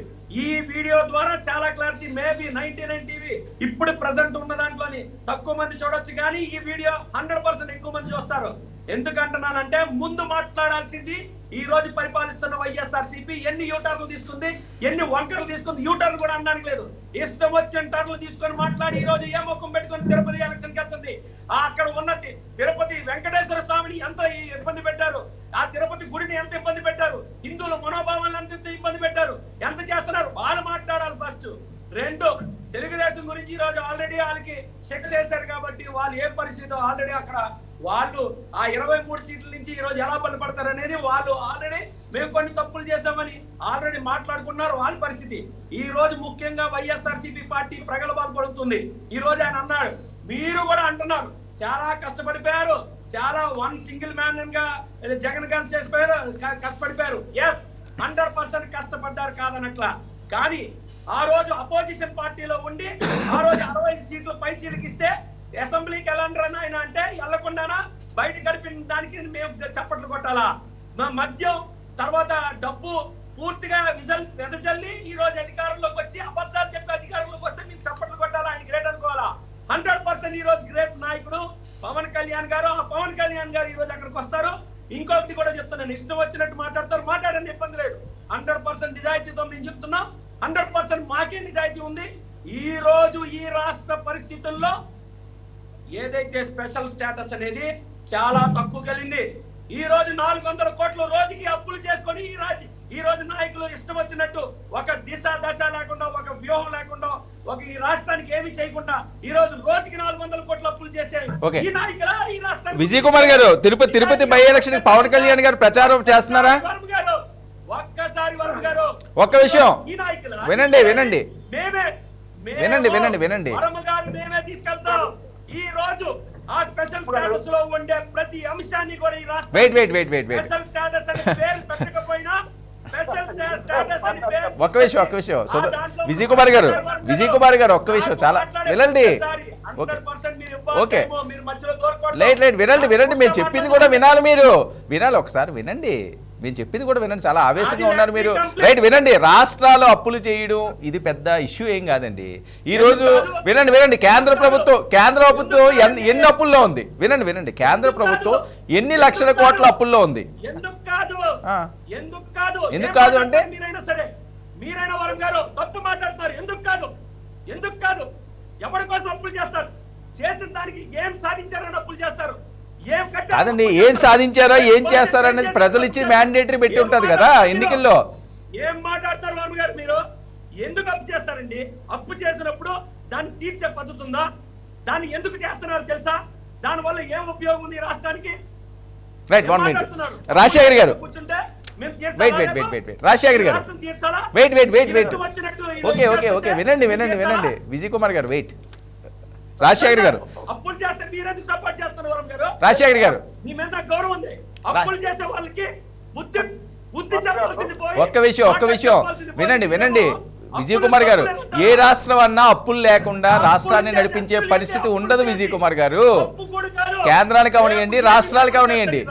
ఈ వీడియో ద్వారా చాలా క్లారిటీ. మేబీ 99 టీవీ ఇప్పుడు ప్రెసెంట్ ఉన్న దాంట్లోని తక్కువ మంది చూడొచ్చు, కానీ ఈ వీడియో 100% ఎక్కువ మంది చూస్తారు. ఎందుకంటున్నానంటే ముందు మాట్లాడాల్సింది ఈ రోజు పరిపాలిస్తున్న వైఎస్ఆర్సీపీ ఎన్ని యూటర్లు తీసుకుంది, ఎన్ని వంకరలు తీసుకుంది. యూటర్లు కూడా అనడానికి లేదు, ఇష్టం వచ్చిన టర్లు తీసుకొని మాట్లాడి ఈ రోజు ఏ ముఖం పెట్టుకొని తిరుపతి ఎలక్షన్ కి వెళ్తుంది. అక్కడ ఉన్న తిరుపతి వెంకటేశ్వర స్వామిని ఎంత ఇబ్బంది పెట్టారు, ఆ తిరుపతి గుడిని ఎంత ఇబ్బంది పెట్టారు, హిందువుల మనోభావాలను ఎంత ఇబ్బంది పెట్టారు, ఎంత చేస్తున్నారు వాళ్ళు మాట్లాడాలి ఫస్ట్. రెండు, తెలుగుదేశం గురించి ఈ రోజు ఆల్రెడీ వాళ్ళకి శిక్ష వేశారు కాబట్టి వాళ్ళు ఏ పరిస్థితి ఆల్రెడీ అక్కడ వాళ్ళు ఆ 23 సీట్ల నుంచి ఈ రోజు ఎలా బలపడతారు అనేది వాళ్ళు ఆల్రెడీ మేము కొన్ని తప్పులు చేశామని ఆల్రెడీ మాట్లాడుకున్నారు వాళ్ళ పరిస్థితి. ఈ రోజు ముఖ్యంగా వైఎస్ఆర్సీపీ పార్టీ ప్రగల్భాలు పడుతుంది. ఈ రోజు ఆయన అన్నాడు, మీరు కూడా అంటున్నారు చాలా కష్టపడిపోయారు, చాలా వన్ సింగిల్ మ్యాన్ గా జగన్ గారు చేసిపోయారు, కష్టపడిపోయారు. ఎస్, 100% కష్టపడ్డారు కాదనట్లా. కానీ ఆ రోజు అపోజిషన్ పార్టీలో ఉండి ఆ రోజు 65 సీట్లు పై చిరికిస్తే అసెంబ్లీకి వెళ్ళండి ఆయన అంటే వెళ్లకుండానా బయట గడిపిన దానికి మేము చప్పట్లు కొట్టాలా? మా మద్యం తర్వాత డబ్బు పూర్తిగా వెదజల్లి ఈ రోజు అధికారంలోకి వచ్చి అబద్ధాలు చెప్పి అధికారంలోకి వస్తే మేము చప్పట్లు కొట్టాలా? ఆయన గ్రేట్ అనుకోవాలా? 100% ఈ రోజు గ్రేట్ నాయకుడు పవన్ కళ్యాణ్ గారు. ఆ పవన్ కళ్యాణ్ గారు ఈ రోజు అక్కడికి వస్తారు. ఇంకొకటి కూడా చెప్తున్నాను, ఇష్టం వచ్చినట్టు మాట్లాడతారు, మాట్లాడని ఇబ్బంది లేదు. 100% నిజాయితీతో మేము చెప్తున్నాం. 100% మాకే నిజాయితీ ఉంది. ఈ రోజు ఈ రాష్ట్ర పరిస్థితుల్లో ఏదైతే స్పెషల్ స్టేటస్ అనేది చాలా తక్కువ కలిగింది. ఈ రోజు 400 కోట్ల రోజుకి అప్పులు చేసుకొని ఈ రోజు నాయకులు ఇష్టం వచ్చినట్టు ఒక దిశ దశ లేకుండా, ఒక వ్యూహం లేకుండా, ఒక ఈ రాష్ట్రానికి ఏమి చేయకుండా ఈ రోజు రోజుకి 400 కోట్ల అప్పులు చేసే ఈ నాయకుల ఈ రాష్ట్రం. విజయ్ కుమార్ గారు, తిరుపతి బై ఎలక్షన్ పవన్ కళ్యాణ్ గారు ప్రచారం చేస్తున్నారా? ఒక్కసారి వరం గారు ఒక్క విషయం వినండి, మేమే తీసుకెళ్తాం. ఈ రోజు ఆ స్పెషల్ స్టేటస్ లో ఉండే ప్రతి అంశాన్ని కూడా ఈ రాష్ట్రం స్పెషల్ స్టేటస్ అని పేరు పెట్టకపోయినా స్పెషల్ స్టేటస్ అని పేరు. ఒక్క విషయం విజయ్ కుమార్ గారు ఒక్క విషయం చాలా వినండి. ఓకే, లేదు వినండి, మేము చెప్పింది కూడా వినాలి, మీరు వినాలి, ఒకసారి వినండి, మేము చెప్పింది కూడా వినండి. చాలా ఆవేశంగా ఉన్నారు మీరు. రైట్, వినండి. రాష్ట్రాలు అప్పులు చేయడం ఇది పెద్ద ఇష్యూ ఏం కాదండి. ఈ రోజు వినండి, కేంద్ర ప్రభుత్వం ఎన్ని అప్పుల్లో ఉంది వినండి. కేంద్ర ప్రభుత్వం ఎన్ని లక్షల కోట్ల అప్పుల్లో ఉంది. ఎందుకు కాదు అంటే మీరైనా వరం గారు తప్పు మాట్లాడుతున్నారు. ఎందుకు కాదు ఎవరి కోసం అప్పులు చేస్తారు? చేసిన దానికి ఏం సాధించారని అప్పులు చేస్తారు? కాదండి, ఏం సాధించారో ఏం చేస్తారో అనేది ప్రజలు ఇచ్చి మ్యాండేటరీ పెట్టి ఉంటది కదా ఎన్నికల్లో. ఏం మాట్లాడతారు వర్మ గారు? మీరు ఎందుకు అప్పు చేస్తారండి? అప్పు చేసినప్పుడు దాన్ని తీర్చే పద్ధతి ఉందా? దాన్ని ఎందుకు చేస్తున్నారు తెలుసా? దాని వల్ల ఏం ఉపయోగం ఉంది రాష్ట్రానికి? Right, 1 minute. రాజశేఖర్ గారు రాజశేఖర్ గారు ఓకే వినండి. విజయ్ కుమార్ గారు వెయిట్. రాజశేఖర్ గారు అప్పులు చేస్తే మీరెందుకు సపోర్ట్ చేస్తున్నారు వరం గారు? రాజశేఖర్ గారు మీ మీద గౌరవం ఉంది. అప్పులు చేసే వాళ్ళకి బుద్ధి చెప్పాల్సింది పోయి ఒక్క విషయం వినండి. విజయ్ కుమార్ గారు, ఏ రాష్ట్రం అన్నా అప్పులు లేకుండా రాష్ట్రాన్ని నడిపించే పరిస్థితి ఉండదు విజయ్ కుమార్ గారు. కేంద్రానికి అవనియండి, రాష్ట్రాలకు అవనియండి.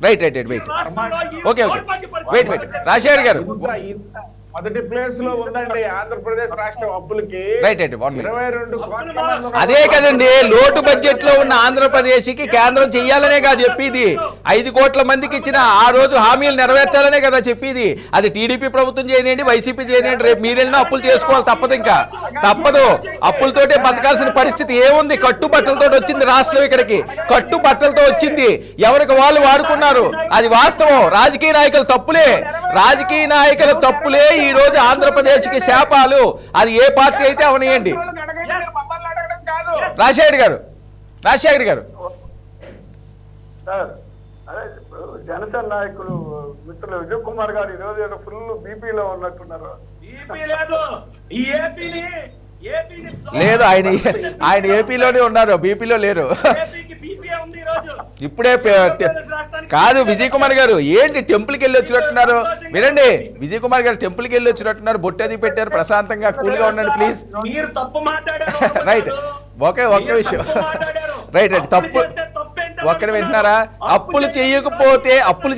Right wait. Okay wait. Rajasekhar garu మొదటి ప్లేస్ లో ఉందండి ఆంధ్రప్రదేశ్ రాష్ట్రం అప్పులకి. రైట్ 22 కోట్ల. అదే కదండి, లోటు బడ్జెట్ లో ఉన్న ఆంధ్రప్రదేశ్ కి కేంద్రం చెయ్యాలనే కదా చెప్పేది. 5 కోట్ల మందికి ఇచ్చిన ఆ రోజు హామీలు నెరవేర్చాలనే కదా చెప్పేది. అది టీడీపీ ప్రభుత్వం చేయనియండి, వైసీపీ చేయనియండి, రేపు మీరెళ్ళినా అప్పులు చేసుకోవాలి, తప్పదు. అప్పులతోటే బతకాల్సిన పరిస్థితి ఏముంది? కట్టుబట్టలతో వచ్చింది రాష్ట్రం, ఇక్కడికి కట్టుబట్టలతో వచ్చింది. ఎవరికి వాళ్ళు వాడుకున్నారు, అది వాస్తవం. రాజకీయ నాయకుల తప్పులే ఈ రోజు ఆంధ్రప్రదేశ్ కి శాపాలు. అది ఏ పార్టీ అయితే అవనియండి. రాజశేఖర్ గారు జనసేన నాయకులు మిత్రులు విజయ్ కుమార్ గారు ఈరోజు ఫుల్ బీపీలో ఉన్నట్టున్నారు. లేదు, ఆయన ఏపీలోనే ఉన్నారు, బీపీలో లేరు. ఇప్పుడే కాదు విజయ్ కుమార్ గారు, ఏంటి టెంపుల్కి వెళ్ళి వచ్చినట్టున్నారు? వినండి, విజయ్ కుమార్ గారు టెంపుల్కి వెళ్ళి వచ్చినట్టున్నారు, బొట్టది పెట్టారు, ప్రశాంతంగా కూల్గా ఉండండి ప్లీజ్. రైట్, ఒక్క విషయం. రైట్ తప్పు ఒక్కడ వింటున్నారా? అప్పులు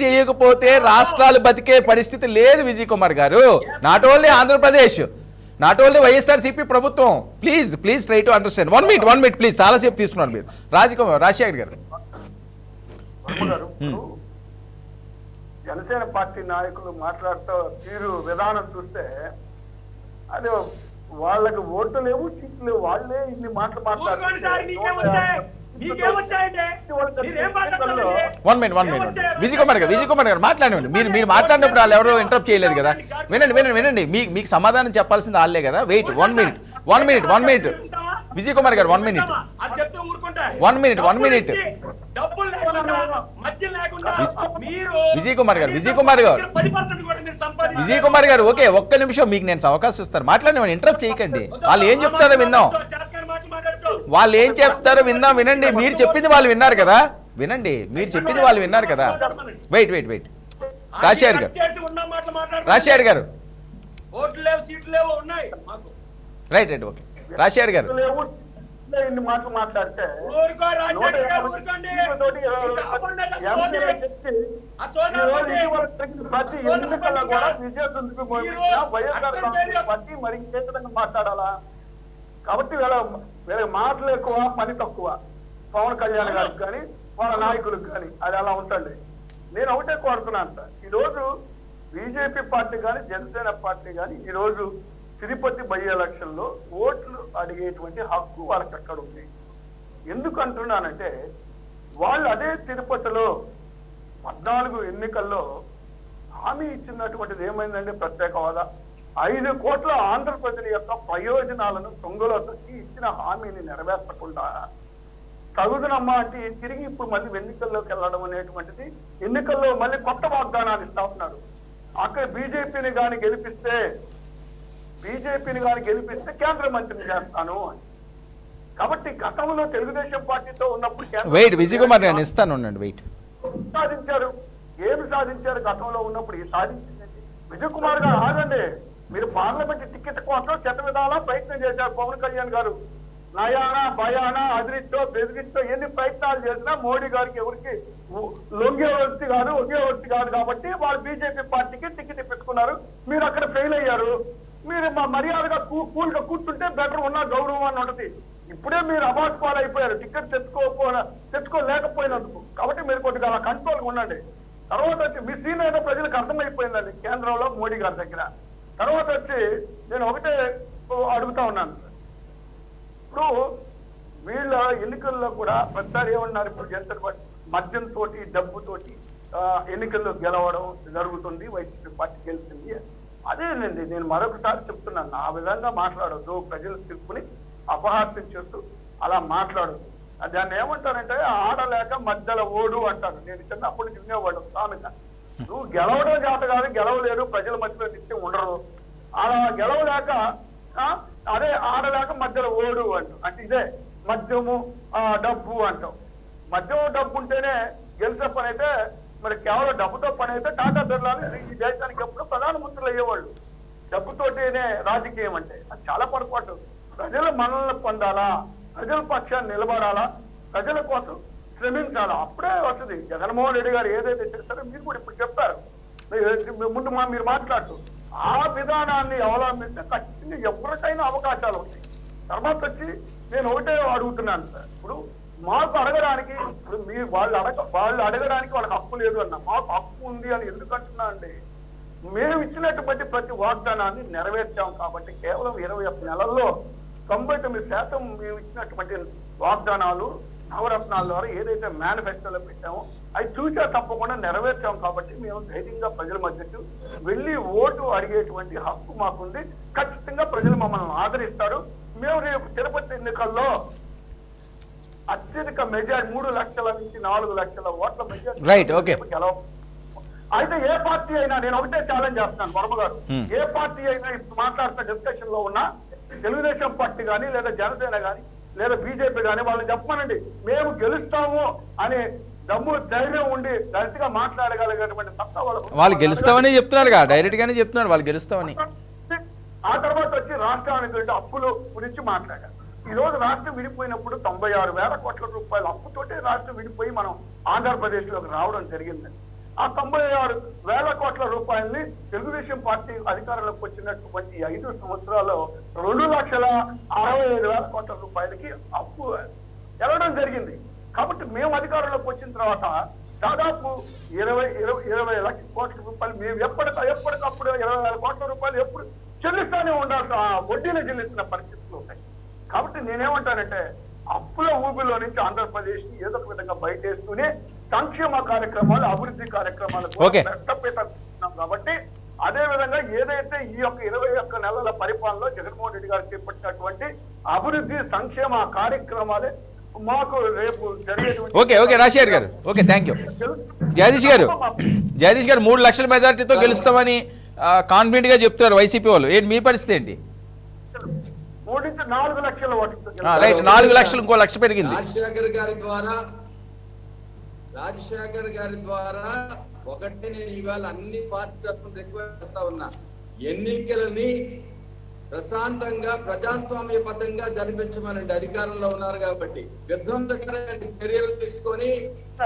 చేయకపోతే రాష్ట్రాలు బతికే పరిస్థితి లేదు Vijay Kumar garu. Not only Andhra Pradesh, not only YSRCP ప్రభుత్వం. Please try to understand. 1 minute please, చాలాసేపు తీసుకున్నారు మీరు. రాజశేఖర్ గారు వర్మ గారు ఇప్పుడు జనసేన పార్టీ నాయకులు మాట్లాడుతూ తీరు విధానం చూస్తే అది వాళ్ళకి ఓట్లు లేవు సీట్లు లేవు, వాళ్ళే ఇన్ని మాటలు ఊరుకోండి సార్, మీకేం వచ్చాయి? మీకేం వచ్చాయంటే మీరేం మాట్లాడతారండి? వన్ మినిట్ విజయ్ కుమార్ గారు మాట్లాడండి. మీరు మాట్లాడినప్పుడు వాళ్ళు ఎవరో ఇంటరప్ట్ చేయలేదు కదా. వినండి మీకు సమాధానం చెప్పాల్సింది వాళ్ళే కదా. Wait one minute Vijay Kumar గారు 1 మినిట్. అది చెప్తే ఊరుకుంటా. 1 మినిట్ డబ్బులు లేకుండా మద్యం లేకుండా మీరు విజయ్ కుమార్ గారు 10% కూడా మీరు సంపాదించారు. విజయ్ కుమార్ గారు ఓకే, ఒక్క నిమిషం మీకు నేను అవకాశం ఇస్తాను. మాట్లాడండి, ఇంటరప్ట్ చేయకండి. వాళ్ళు ఏం చెప్తారో విందాం. వాళ్ళు ఏం చెప్తారో విందాం. వినండి, మీరు చెప్పింది వాళ్ళు విన్నారు కదా. వినండి, మీరు చెప్పింది వాళ్ళు విన్నారు కదా. వెయిట్ రాజశేఖర్ గారు ఓట్లు లేవు, సీట్లు లేవు, ఉన్నాయి మాకు. Right okay. రాజశేఖర్ గారు లేవు ఇన్ని మాటలు మాట్లాడితే ఊరుకో రాజశేఖర్ గారు, ఊరుకోండి. ప్రతి ఎన్నికల్లో కూడా విజయదుందుకు వైఎస్ఆర్ కాంగ్రెస్ పార్టీ మరి ఇంకేతంగా మాట్లాడాలా? కాబట్టి వీళ్ళ మాటలు ఎక్కువ, పని తక్కువ. పవన్ కళ్యాణ్ గారికి కానీ వాళ్ళ నాయకులకు కానీ అది అలా ఉంటుంది. నేను ఒకటే కోరుతున్నాను సార్, ఈరోజు బీజేపీ పార్టీ కానీ జనసేన పార్టీ కానీ ఈరోజు తిరుపతి బై ఎలక్షన్ లో ఓట్లు అడిగేటువంటి హక్కు వాళ్ళకి అక్కడ ఉంది. ఎందుకు అంటున్నానంటే వాళ్ళు అదే తిరుపతిలో 14 ఎన్నికల్లో హామీ ఇచ్చినటువంటిది ఏమైందంటే ప్రత్యేక హోదా 5 కోట్ల ఆంధ్ర ప్రజల యొక్క ప్రయోజనాలను తొంగలో తొక్కి ఇచ్చిన హామీని నెరవేర్చకుండా తగుదనమ్మా అంటే తిరిగి ఇప్పుడు మళ్ళీ ఎన్నికల్లోకి వెళ్ళడం అనేటువంటిది, ఎన్నికల్లో మళ్ళీ కొత్త వాగ్దానాలు ఇస్తా ఉన్నారు. అక్కడ బీజేపీని కానీ గెలిపిస్తే కేంద్ర మంత్రిని చేస్తాను అని. కాబట్టి గతంలో తెలుగుదేశం పార్టీతో ఉన్నప్పుడు వెయిట్ విజయ్ కుమార్ నేను ఇస్తాను వెయిట్ సాధించారు. ఏమి సాధించారు గతంలో ఉన్నప్పుడు? ఈ సాధించిందండి విజయ్ కుమార్ గారు. ఆగండి, మీరు పార్లమెంట్ టికెట్ కోసం చెత్త విధాలా ప్రయత్నం చేశారు పవన్ కళ్యాణ్ గారు. నయానా భయానా అదిరిస్తో బెదిరిస్తో ఎన్ని ప్రయత్నాలు చేసినా మోడీ గారికి ఎవరికి ఒకే వ్యక్తి కాదు కాబట్టి వాళ్ళు బీజేపీ పార్టీకి టికెట్ పెట్టుకున్నారు. మీరు అక్కడ ఫెయిల్ అయ్యారు. మీరు మర్యాదగా కూల్గా కూర్చుంటే బెటర్ ఉన్న గౌరవం అని ఉంటది. ఇప్పుడే మీరు అవార్డు పాలైపోయారు టికెట్ తెచ్చుకోలేకపోయినందుకు. కాబట్టి మీరు కొద్దిగా అలా కంట్రోల్గా ఉండండి. తర్వాత వచ్చి మీ సీన్ ఏదో ప్రజలకు అర్థమైపోయిందండి కేంద్రంలో మోడీ గారి దగ్గర. తర్వాత వచ్చి నేను ఒకటే అడుగుతా ఉన్నాను, ఇప్పుడు వీళ్ళ ఎన్నికల్లో కూడా ప్రతిసారి ఏమన్నారు, ఇప్పుడు చేస్తున్న మద్యంతో డబ్బుతోటి ఎన్నికల్లో గెలవడం జరుగుతుంది, వైసీపీ పార్టీ గెలిచింది. అదేనండి నేను మరొకసారి చెప్తున్నాను, ఆ విధంగా మాట్లాడొద్దు. ప్రజల తీర్పుని అపహాస్యం చేస్తూ అలా మాట్లాడొద్దు. దాన్ని ఏమంటారంటే ఆడలేక మధ్యలో ఓడు అంటారు. నేను చిన్నప్పటి నుంచి వినేవాడు సామెత. నువ్వు గెలవడం చేత కాదు, గెలవలేరు, ప్రజల మధ్యలో నిత్యం ఉండరు. అలా గెలవలేక అదే ఆడలేక మధ్యలో ఓడు అంటాం. అంటే ఇదే మద్యము డబ్బు అంటాం. మద్యం డబ్బు ఉంటేనే గెలిచే పని అయితే, మరి కేవలం డబ్బుతో పని అయితే టాటా బిర్లాలు ఈ దేశానికి ఎప్పుడు ప్రధానమంత్రులు అయ్యేవాళ్ళు. డబ్బుతోటేనే రాజకీయం అంటే అది చాలా పొరపాటు. ప్రజల మనల్ని పొందాలా, ప్రజల పక్షాన్ని నిలబడాలా, ప్రజల కోసం శ్రమించాలా, అప్పుడే వస్తుంది. జగన్మోహన్ రెడ్డి గారు ఏదైతే చేస్తారో మీరు కూడా ఇప్పుడు చెప్పారు, ముందు మీరు మాట్లాడుతూ ఆ విధానాన్ని అవలంబిస్తే ఖచ్చితంగా ఎవరికైనా అవకాశాలు ఉంటాయి. తర్వాత వచ్చి నేను ఒకటే అడుగుతున్నాను సార్, ఇప్పుడు మాకు అడగడానికి, ఇప్పుడు మీరు వాళ్ళు అడగడానికి వాళ్ళకి హక్కు లేదు అన్న, మాకు హక్కు ఉంది అని ఎందుకు అంటున్నా అండి? మేము ఇచ్చినటువంటి ప్రతి వాగ్దానాన్ని నెరవేర్చాం కాబట్టి కేవలం 21 నెలల్లో 99% మేము ఇచ్చినటువంటి వాగ్దానాలు నవరత్నాల ద్వారా ఏదైతే మేనిఫెస్టోలో పెట్టామో అవి చూసా తప్పకుండా నెరవేర్చాం కాబట్టి మేము ధైర్యంగా ప్రజల మధ్యకు వెళ్ళి ఓటు అడిగేటువంటి హక్కు మాకుంది. ఖచ్చితంగా ప్రజలు మమ్మల్ని ఆదరిస్తారు. మేము రేపు తిరుపతి ఎన్నికల్లో అత్యధిక మెజారిటీ 3 లక్షల నుంచి 4 లక్షల ఓట్ల మెజారిటీ గెలవ. అయితే ఏ పార్టీ అయినా, నేను ఒకటే ఛాలెంజ్ చేస్తున్నాను వర్మ గారు, ఏ పార్టీ అయినా ఇప్పుడు మాట్లాడుతున్న డిస్కషన్ లో ఉన్నా తెలుగుదేశం పార్టీ కానీ లేదా జనసేన కానీ లేదా బీజేపీ కానీ వాళ్ళని చెప్పమనండి, మేము గెలుస్తాము అనే దమ్ము ధైర్యం ఉండి గట్టిగా మాట్లాడగలిగేటువంటి సత్తా వాళ్ళు గెలుస్తామని చెప్తున్నారు, డైరెక్ట్ గానే చెప్తున్నారు వాళ్ళు గెలుస్తామని. ఆ తర్వాత వచ్చి రాష్ట్రానికి అప్పుల గురించి మాట్లాడారు. ఈ రోజు రాష్ట్రం విడిపోయినప్పుడు 96,000 కోట్ల రూపాయల అప్పుతోటే రాష్ట్రం విడిపోయి మనం ఆంధ్రప్రదేశ్ లోకి రావడం జరిగిందండి. ఆ 96,000 కోట్ల రూపాయల్ని తెలుగుదేశం పార్టీ అధికారంలోకి వచ్చినటువంటి 5 సంవత్సరాల్లో 2,65,000 కోట్ల రూపాయలకి అప్పు వెళ్ళడం జరిగింది. కాబట్టి మేము అధికారంలోకి వచ్చిన తర్వాత దాదాపు 20 లక్షల కోట్ల రూపాయలు మేము ఎప్పటికప్పుడు 20,000 కోట్ల రూపాయలు ఎప్పుడు చెల్లిస్తానే ఉండాల్సిన వడ్డీలు చెల్లిస్తున్న పరిస్థితులు ఉన్నాయి. కాబట్టి నేనేమంటానంటే అప్పుల ఊబిలో నుంచి ఆంధ్రప్రదేశ్ ని ఏదో ఒక విధంగా బయటేస్తూనే సంక్షేమ కార్యక్రమాలు, అభివృద్ధి కార్యక్రమాలు పెట్టబెడుతున్నాం. కాబట్టి అదే విధంగా ఏదైతే ఈ యొక్క 21 నెలల పరిపాలనలో జగన్మోహన్ రెడ్డి గారు చేపట్టినటువంటి అభివృద్ధి సంక్షేమ కార్యక్రమాలే మాకు రేపు జరిగేటువంటి ఓకే రాజశేఖర్ గారు, ఓకే, థ్యాంక్ యూ. జగదీష్ గారు 3 లక్షల మెజారిటీతో గెలుస్తామని కాన్ఫిడెంట్ గా చెప్తున్నారు వైసీపీ వాళ్ళు. ఏంటి మీ పరిస్థితి ఏంటి? 3 నుంచి 4 లక్షల ఓట్లు. రైట్, 4 లక్షలు, ఇంకో 1 లక్ష పెరిగింది. రాజశేఖర్ గారి ద్వారా ఒకటే నేను ఇవాళ అన్ని పార్టీ తరఫున రిక్వెస్ట్ చేస్తా ఉన్నా, ఎన్నికలని ప్రశాంతంగా ప్రజాస్వామ్యబద్ధంగా జరిపించమనండి. అధికారంలో ఉన్నారు కాబట్టి విధ్వంసకరమైన చర్యలు తీసుకొని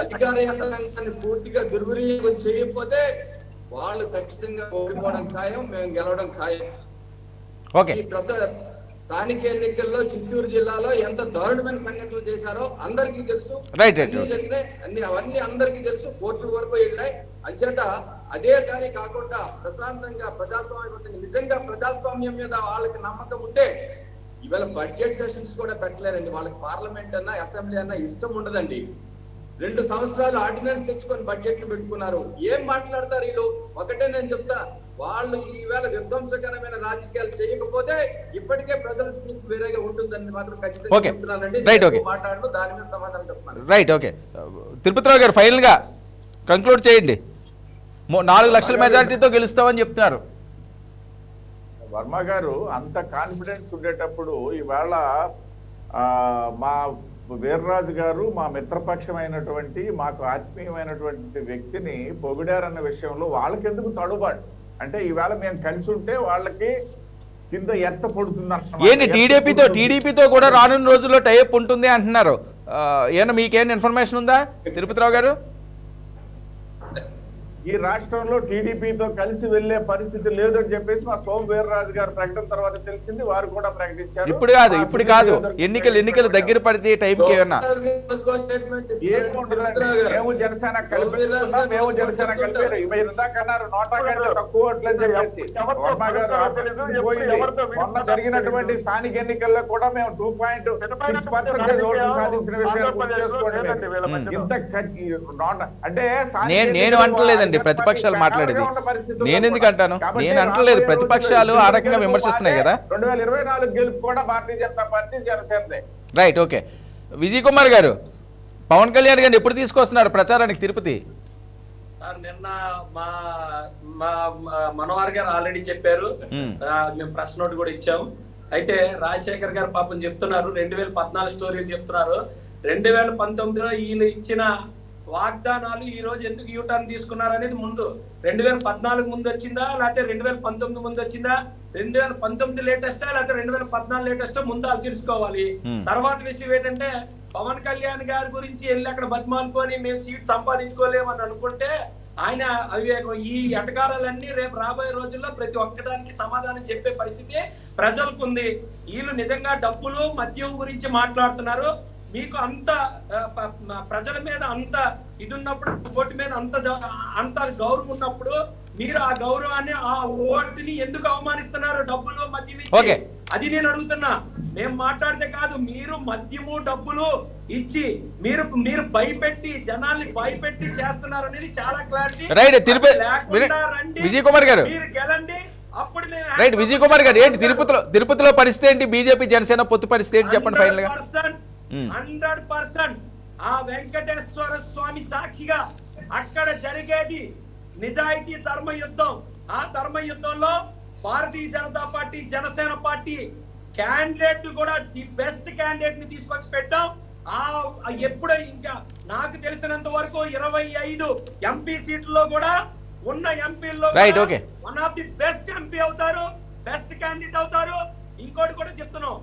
అధికార యంత్రాంగాన్ని పూర్తిగా దుర్వినియోగం చేయకపోతే వాళ్ళు ఖచ్చితంగా ఓడిపోవడం ఖాయం, మేము గెలవడం ఖాయం. ఓకే, స్థానిక ఎన్నికల్లో చిత్తూరు జిల్లాలో ఎంత దారుణమైన సంఘటనలు చేశారో అందరికీ తెలుసు. రైట్ అవన్నీ అందరికీ తెలుసు. కోర్టు వరకు వెళ్ళినాయి. అంచేత అదే కానీ కాకుండా ప్రశాంతంగా ప్రజాస్వామ్యం, నిజంగా ప్రజాస్వామ్యం మీద వాళ్ళకి నమ్మకం ఉంటే ఇవాళ బడ్జెట్ సెషన్స్ కూడా పెట్టలేరండి. వాళ్ళకి పార్లమెంట్ అన్నా అసెంబ్లీ అన్నా ఇష్టం ఉండదండి. 2 సంవత్సరాలు ఆర్డినెన్స్ తెచ్చుకొని బడ్జెట్లు పెట్టుకున్నారు. ఏం మాట్లాడతారు వీళ్ళు? ఒకటే నేను చెప్తా, వాళ్ళు ఈవేళ విధ్వంసకరమైన రాజకీయాలు చేయకపోతే ఇప్పటికే ప్రజల తీర్పు వేరేగా ఉంటుందని మాత్రం ఖచ్చితంగా చెప్తున్నానండి. మాట్లాడను, దాని మీద సమాధానం చెప్తున్నాను. Right, okay. తిరుపతిరావు గారు ఫైనల్ గా కంక్లూడ్ చేయండి. 4 లక్షల మెజారిటీతో గెలుస్తామని చెప్తున్నారు. వర్మ గారు అంత కాన్ఫిడెన్స్ ఉండేటప్పుడు ఈవేళ మా వీర్రాజు గారు మా మిత్రపక్షమైనటువంటి, మాకు ఆత్మీయమైనటువంటి వ్యక్తిని పొగిడారన్న విషయంలో వాళ్ళకెందుకు తడుబాటు? అంటే ఈవేళ మేము కలిసి ఉంటే వాళ్ళకి కింద ఎత్త పడుతుంది. ఏంటి టీడీపీతో కూడా రానున్న రోజుల్లో టైప్ ఉంటుంది అంటున్నారు. ఏమన్నా మీకేమైనా ఇన్ఫర్మేషన్ ఉందా తిరుపతిరావు గారు? ఈ రాష్ట్రంలో టీడీపీతో కలిసి వెళ్లే పరిస్థితి లేదని చెప్పేసి మా సోమ వీర్రాజు గారు ప్రకటన తర్వాత తెలిసింది. వారు కూడా ప్రకటించారు. ఇప్పుడు కాదు ఎన్నికలు దగ్గర పడితే టైంకి ఏమన్నా మేము జనసేన కలిపి ఇందాకన్నారు నోటా కంటే తక్కువ ఓట్లని చెప్పేసి. వర్మ గారు మొన్న జరిగినటువంటి స్థానిక ఎన్నికల్లో కూడా మేము 2.6% ఓట్లు సాధించిన విషయాన్ని గుర్తు చేసుకోండి. అంటే నేను అంటలేదండి ప్రతిపక్షాలు మాట్లాడేది. నేను ఎందుకు అంటాను? నేను అంటలేదు. ప్రతిపక్షాలు ఆ రకంగా విమర్శిస్తున్నాయి కదా. 2024 గెలుపు కూడా భారతీయ జనతా పార్టీ జనసేనదే. Right, okay. విజయ్ కుమార్ గారు, పవన్ కళ్యాణ్ గారిని ఎప్పుడు తీసుకొస్తున్నారు ప్రచారానికి తిరుపతి? నిన్న మా మనోహర్ గారు ఆల్రెడీ చెప్పారు, మేము ప్రెస్ నోట్ కూడా ఇచ్చాము. అయితే రాజశేఖర్ గారు పాపం చెప్తున్నారు 2014 స్టోరీలు చెప్తున్నారు. 2019లో ఈయన ఇచ్చిన వాగ్దానాలు ఈ రోజు ఎందుకు యూటర్న్ తీసుకున్నారు అనేది ముందు 2014 ముందు వచ్చిందా లేకపోతే 2019 ముందు వచ్చిందా, 2019 లేటెస్టా లేకపోతే 2014 లేటెస్టా ముందు అది తెలుసుకోవాలి. తర్వాత విషయం ఏంటంటే పవన్ కళ్యాణ్ గారి గురించి వెళ్ళి అక్కడ బతిమాలుకొని మేము సీట్ సంపాదించుకోలేమని అనుకుంటే ఆయన అవివేకం. ఈ ఎటకారాలన్నీ రేపు రాబోయే రోజుల్లో ప్రతి ఒక్కదానికి సమాధానం చెప్పే పరిస్థితి ప్రజలకు ఉంది. వీళ్ళు నిజంగా డబ్బులు మద్యం గురించి మాట్లాడుతున్నారు. మీకు అంత ప్రజల మీద అంత ఇది ఉన్నప్పుడు, ఓటు మీద అంత గౌరవం ఉన్నప్పుడు మీరు ఆ గౌరవాన్ని, ఆ ఓటుని ఎందుకు అవమానిస్తున్నారు? డబ్బులు మద్యం ఇచ్చి. అది నేను అడుగుతున్నా. మేము మాట్లాడితే కాదు, మీరు మద్యము డబ్బులు ఇచ్చి మీరు భయపెట్టి జనాల్ని భయపెట్టి చేస్తున్నారు అనేది చాలా క్లారిటీ. విజయ్ కుమార్ గారు, మీరు గెలండి, అప్పుడు రైట్. విజయ్ కుమార్ గారు, ఏంటి తిరుపతిలో పరిస్థితి ఏంటి? బీజేపీ జనసేన పొత్తు పరిస్థితి ఏంటి చెప్పండి ఫైనల్ గా. 100% ఆ వెంకటేశ్వర స్వామి సాక్షిగా అక్కడ జరిగేది నిజాయితీ ధర్మ యుద్ధం. ఆ ధర్మ యుద్ధంలో Bharatiya Janata party, Janasena party candidate కూడా ది బెస్ట్ క్యాండిడేట్ ని తీసుకొచ్చి పెట్టాం. ఎప్పుడో ఇంకా నాకు తెలిసినంత వరకు 25 ఎంపీ సీట్లలో కూడా ఉన్న ఎంపీల్లో one of the best MP అవుతారు, బెస్ట్ క్యాండిడేట్ అవుతారు. ఇంకోటి కూడా చెప్తున్నాం,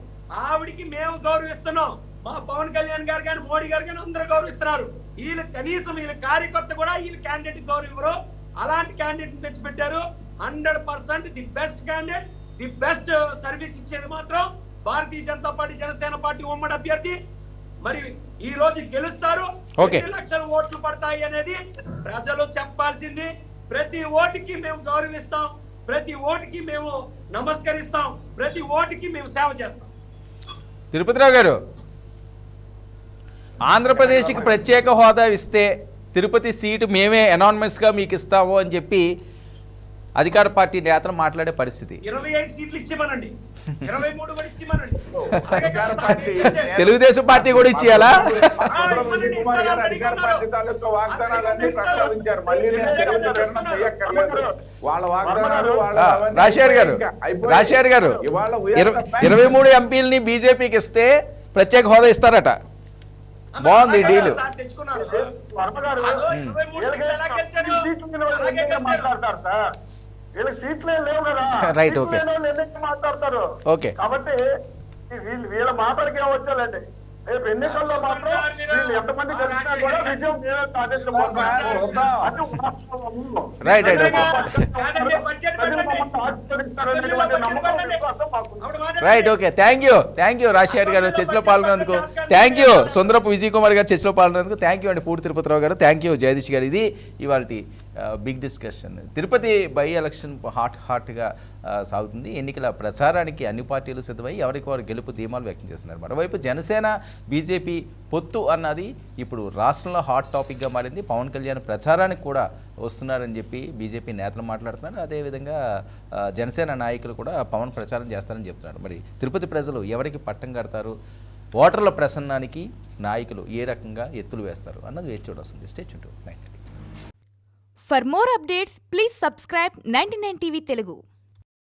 ఆవిడికి మేము గౌరవిస్తున్నాం. మా పవన్ కళ్యాణ్ గారు కానీ మోడీ గారు కానీ అందరూ గౌరవిస్తున్నారు. వీళ్ళు కనీసం వీళ్ళ కార్యకర్త కూడా వీళ్ళ క్యాండిడేట్ గౌరవం ఇవ్వరు. అలాంటి క్యాండిడేట్ తెచ్చిపెట్టారు. 100% the best candidate, the best service ఇచ్చేది మాత్రం భారతీయ జనతా పార్టీ, జనసేన పార్టీ ఉమ్మడి అభ్యర్థి మరి ఈ రోజు గెలుస్తారు, ఓకే. 2 లక్షల ఓట్లు పడతాయి అనేది ప్రజలు చెప్పాల్సింది. ప్రతి ఓటుకి మేము గౌరవిస్తాం, ప్రతి ఓటుకి మేము నమస్కరిస్తాం, ప్రతి ఓటుకి మేము సేవ చేస్తాం. తిరుపతిరావు గారు, ఆంధ్రప్రదేశ్కి ప్రత్యేక హోదా ఇస్తే తిరుపతి సీటు మేమే అనానమస్గా మీకు ఇస్తాము అని చెప్పి అధికార పార్టీ నేతలు మాట్లాడే పరిస్థితి. 25 సీట్లు ఇచ్చిమనండి, 23 కూడా ఇచ్చిమనండి. అధికార పార్టీ తెలుగుదేశం పార్టీ కూడా ఇచ్చేయాలా? కుమార్ గారు అధికార పార్టీ తాలూకా వాగ్దానాలన్నీ ప్రస్తావించారు. మళ్ళీ నేను తిరుపతి ప్రయాణం చేయక్కర్లేదు. వాళ్ళ వాగ్దానాలు రాజశేఖర్ గారు, రాజశేఖర్ గారు, ఇవాళ 23 ఎంపీలని బీజేపీకి ఇస్తే ప్రత్యేక హోదా ఇస్తారట. బాగుంది డీల్. తెచ్చుకున్నారు. వర్మ గారు 23 సీట్లు ఎలా గెలిచారు? అలాగే గెలిచారు. మాట్లాడతారు సార్, వీళ్ళకి సీట్లే లేవు కదా. Right, okay. సీట్లు లేని వాళ్ళు ఎన్నికలు మాట్లాడతారు. ఓకే. కాబట్టి వీళ్ళ మాటలకి ఏమొచ్చాలండి. రేపు ఎన్నికల్లో మాత్రం వీళ్ళు ఎంతమంది గెలిచినా కూడా విజయం మేమే సాధించబోతున్నాం. అది వాస్తవము. Right, right, okay. కాదండి, బడ్జెట్ ప్రజలు పెట్టండి. మమ్మల్ని ఆశీర్వదిస్తారనేటువంటి నమ్మకం, విశ్వాసం మాకుంది. అప్పుడు మాట్లాడండి. Right, okay. Thank you Rajasekhar గారు చర్చలో పాల్గొన్నందుకు. థ్యాంక్ యూ సుందరపు విజయ్ కుమార్ గారు చర్చలో పాల్గొన్నందుకు. థ్యాంక్ యూ అండి పూడి తిరుపతిరావు గారు. థ్యాంక్ యూ జగదీష్ గారు. ఇది ఇవాళ big discussion. Tirupati by election హాట్గా సాగుతుంది. ఎన్నికల ప్రచారానికి అన్ని పార్టీలు సిద్ధమై ఎవరికి వారు గెలుపు ధీమాలు వ్యక్తం చేస్తున్నారు. మరోవైపు జనసేన బీజేపీ పొత్తు అన్నది ఇప్పుడు రాష్ట్రంలో హాట్ టాపిక్గా మారింది. పవన్ కళ్యాణ్ ప్రచారానికి కూడా వస్తున్నారని చెప్పి బీజేపీ నేతలు మాట్లాడుతున్నారు. అదేవిధంగా జనసేన నాయకులు కూడా పవన్ ప్రచారం చేస్తారని చెప్తున్నారు. మరి తిరుపతి ప్రజలు ఎవరికి పట్టం కడతారు, ఓటర్ల ప్రసన్నానికి నాయకులు ఏ రకంగా ఎత్తులు వేస్తారు అన్నది వేచి చూడాల్సింది. Stay tuned. For more updates, please subscribe 99 TV Telugu.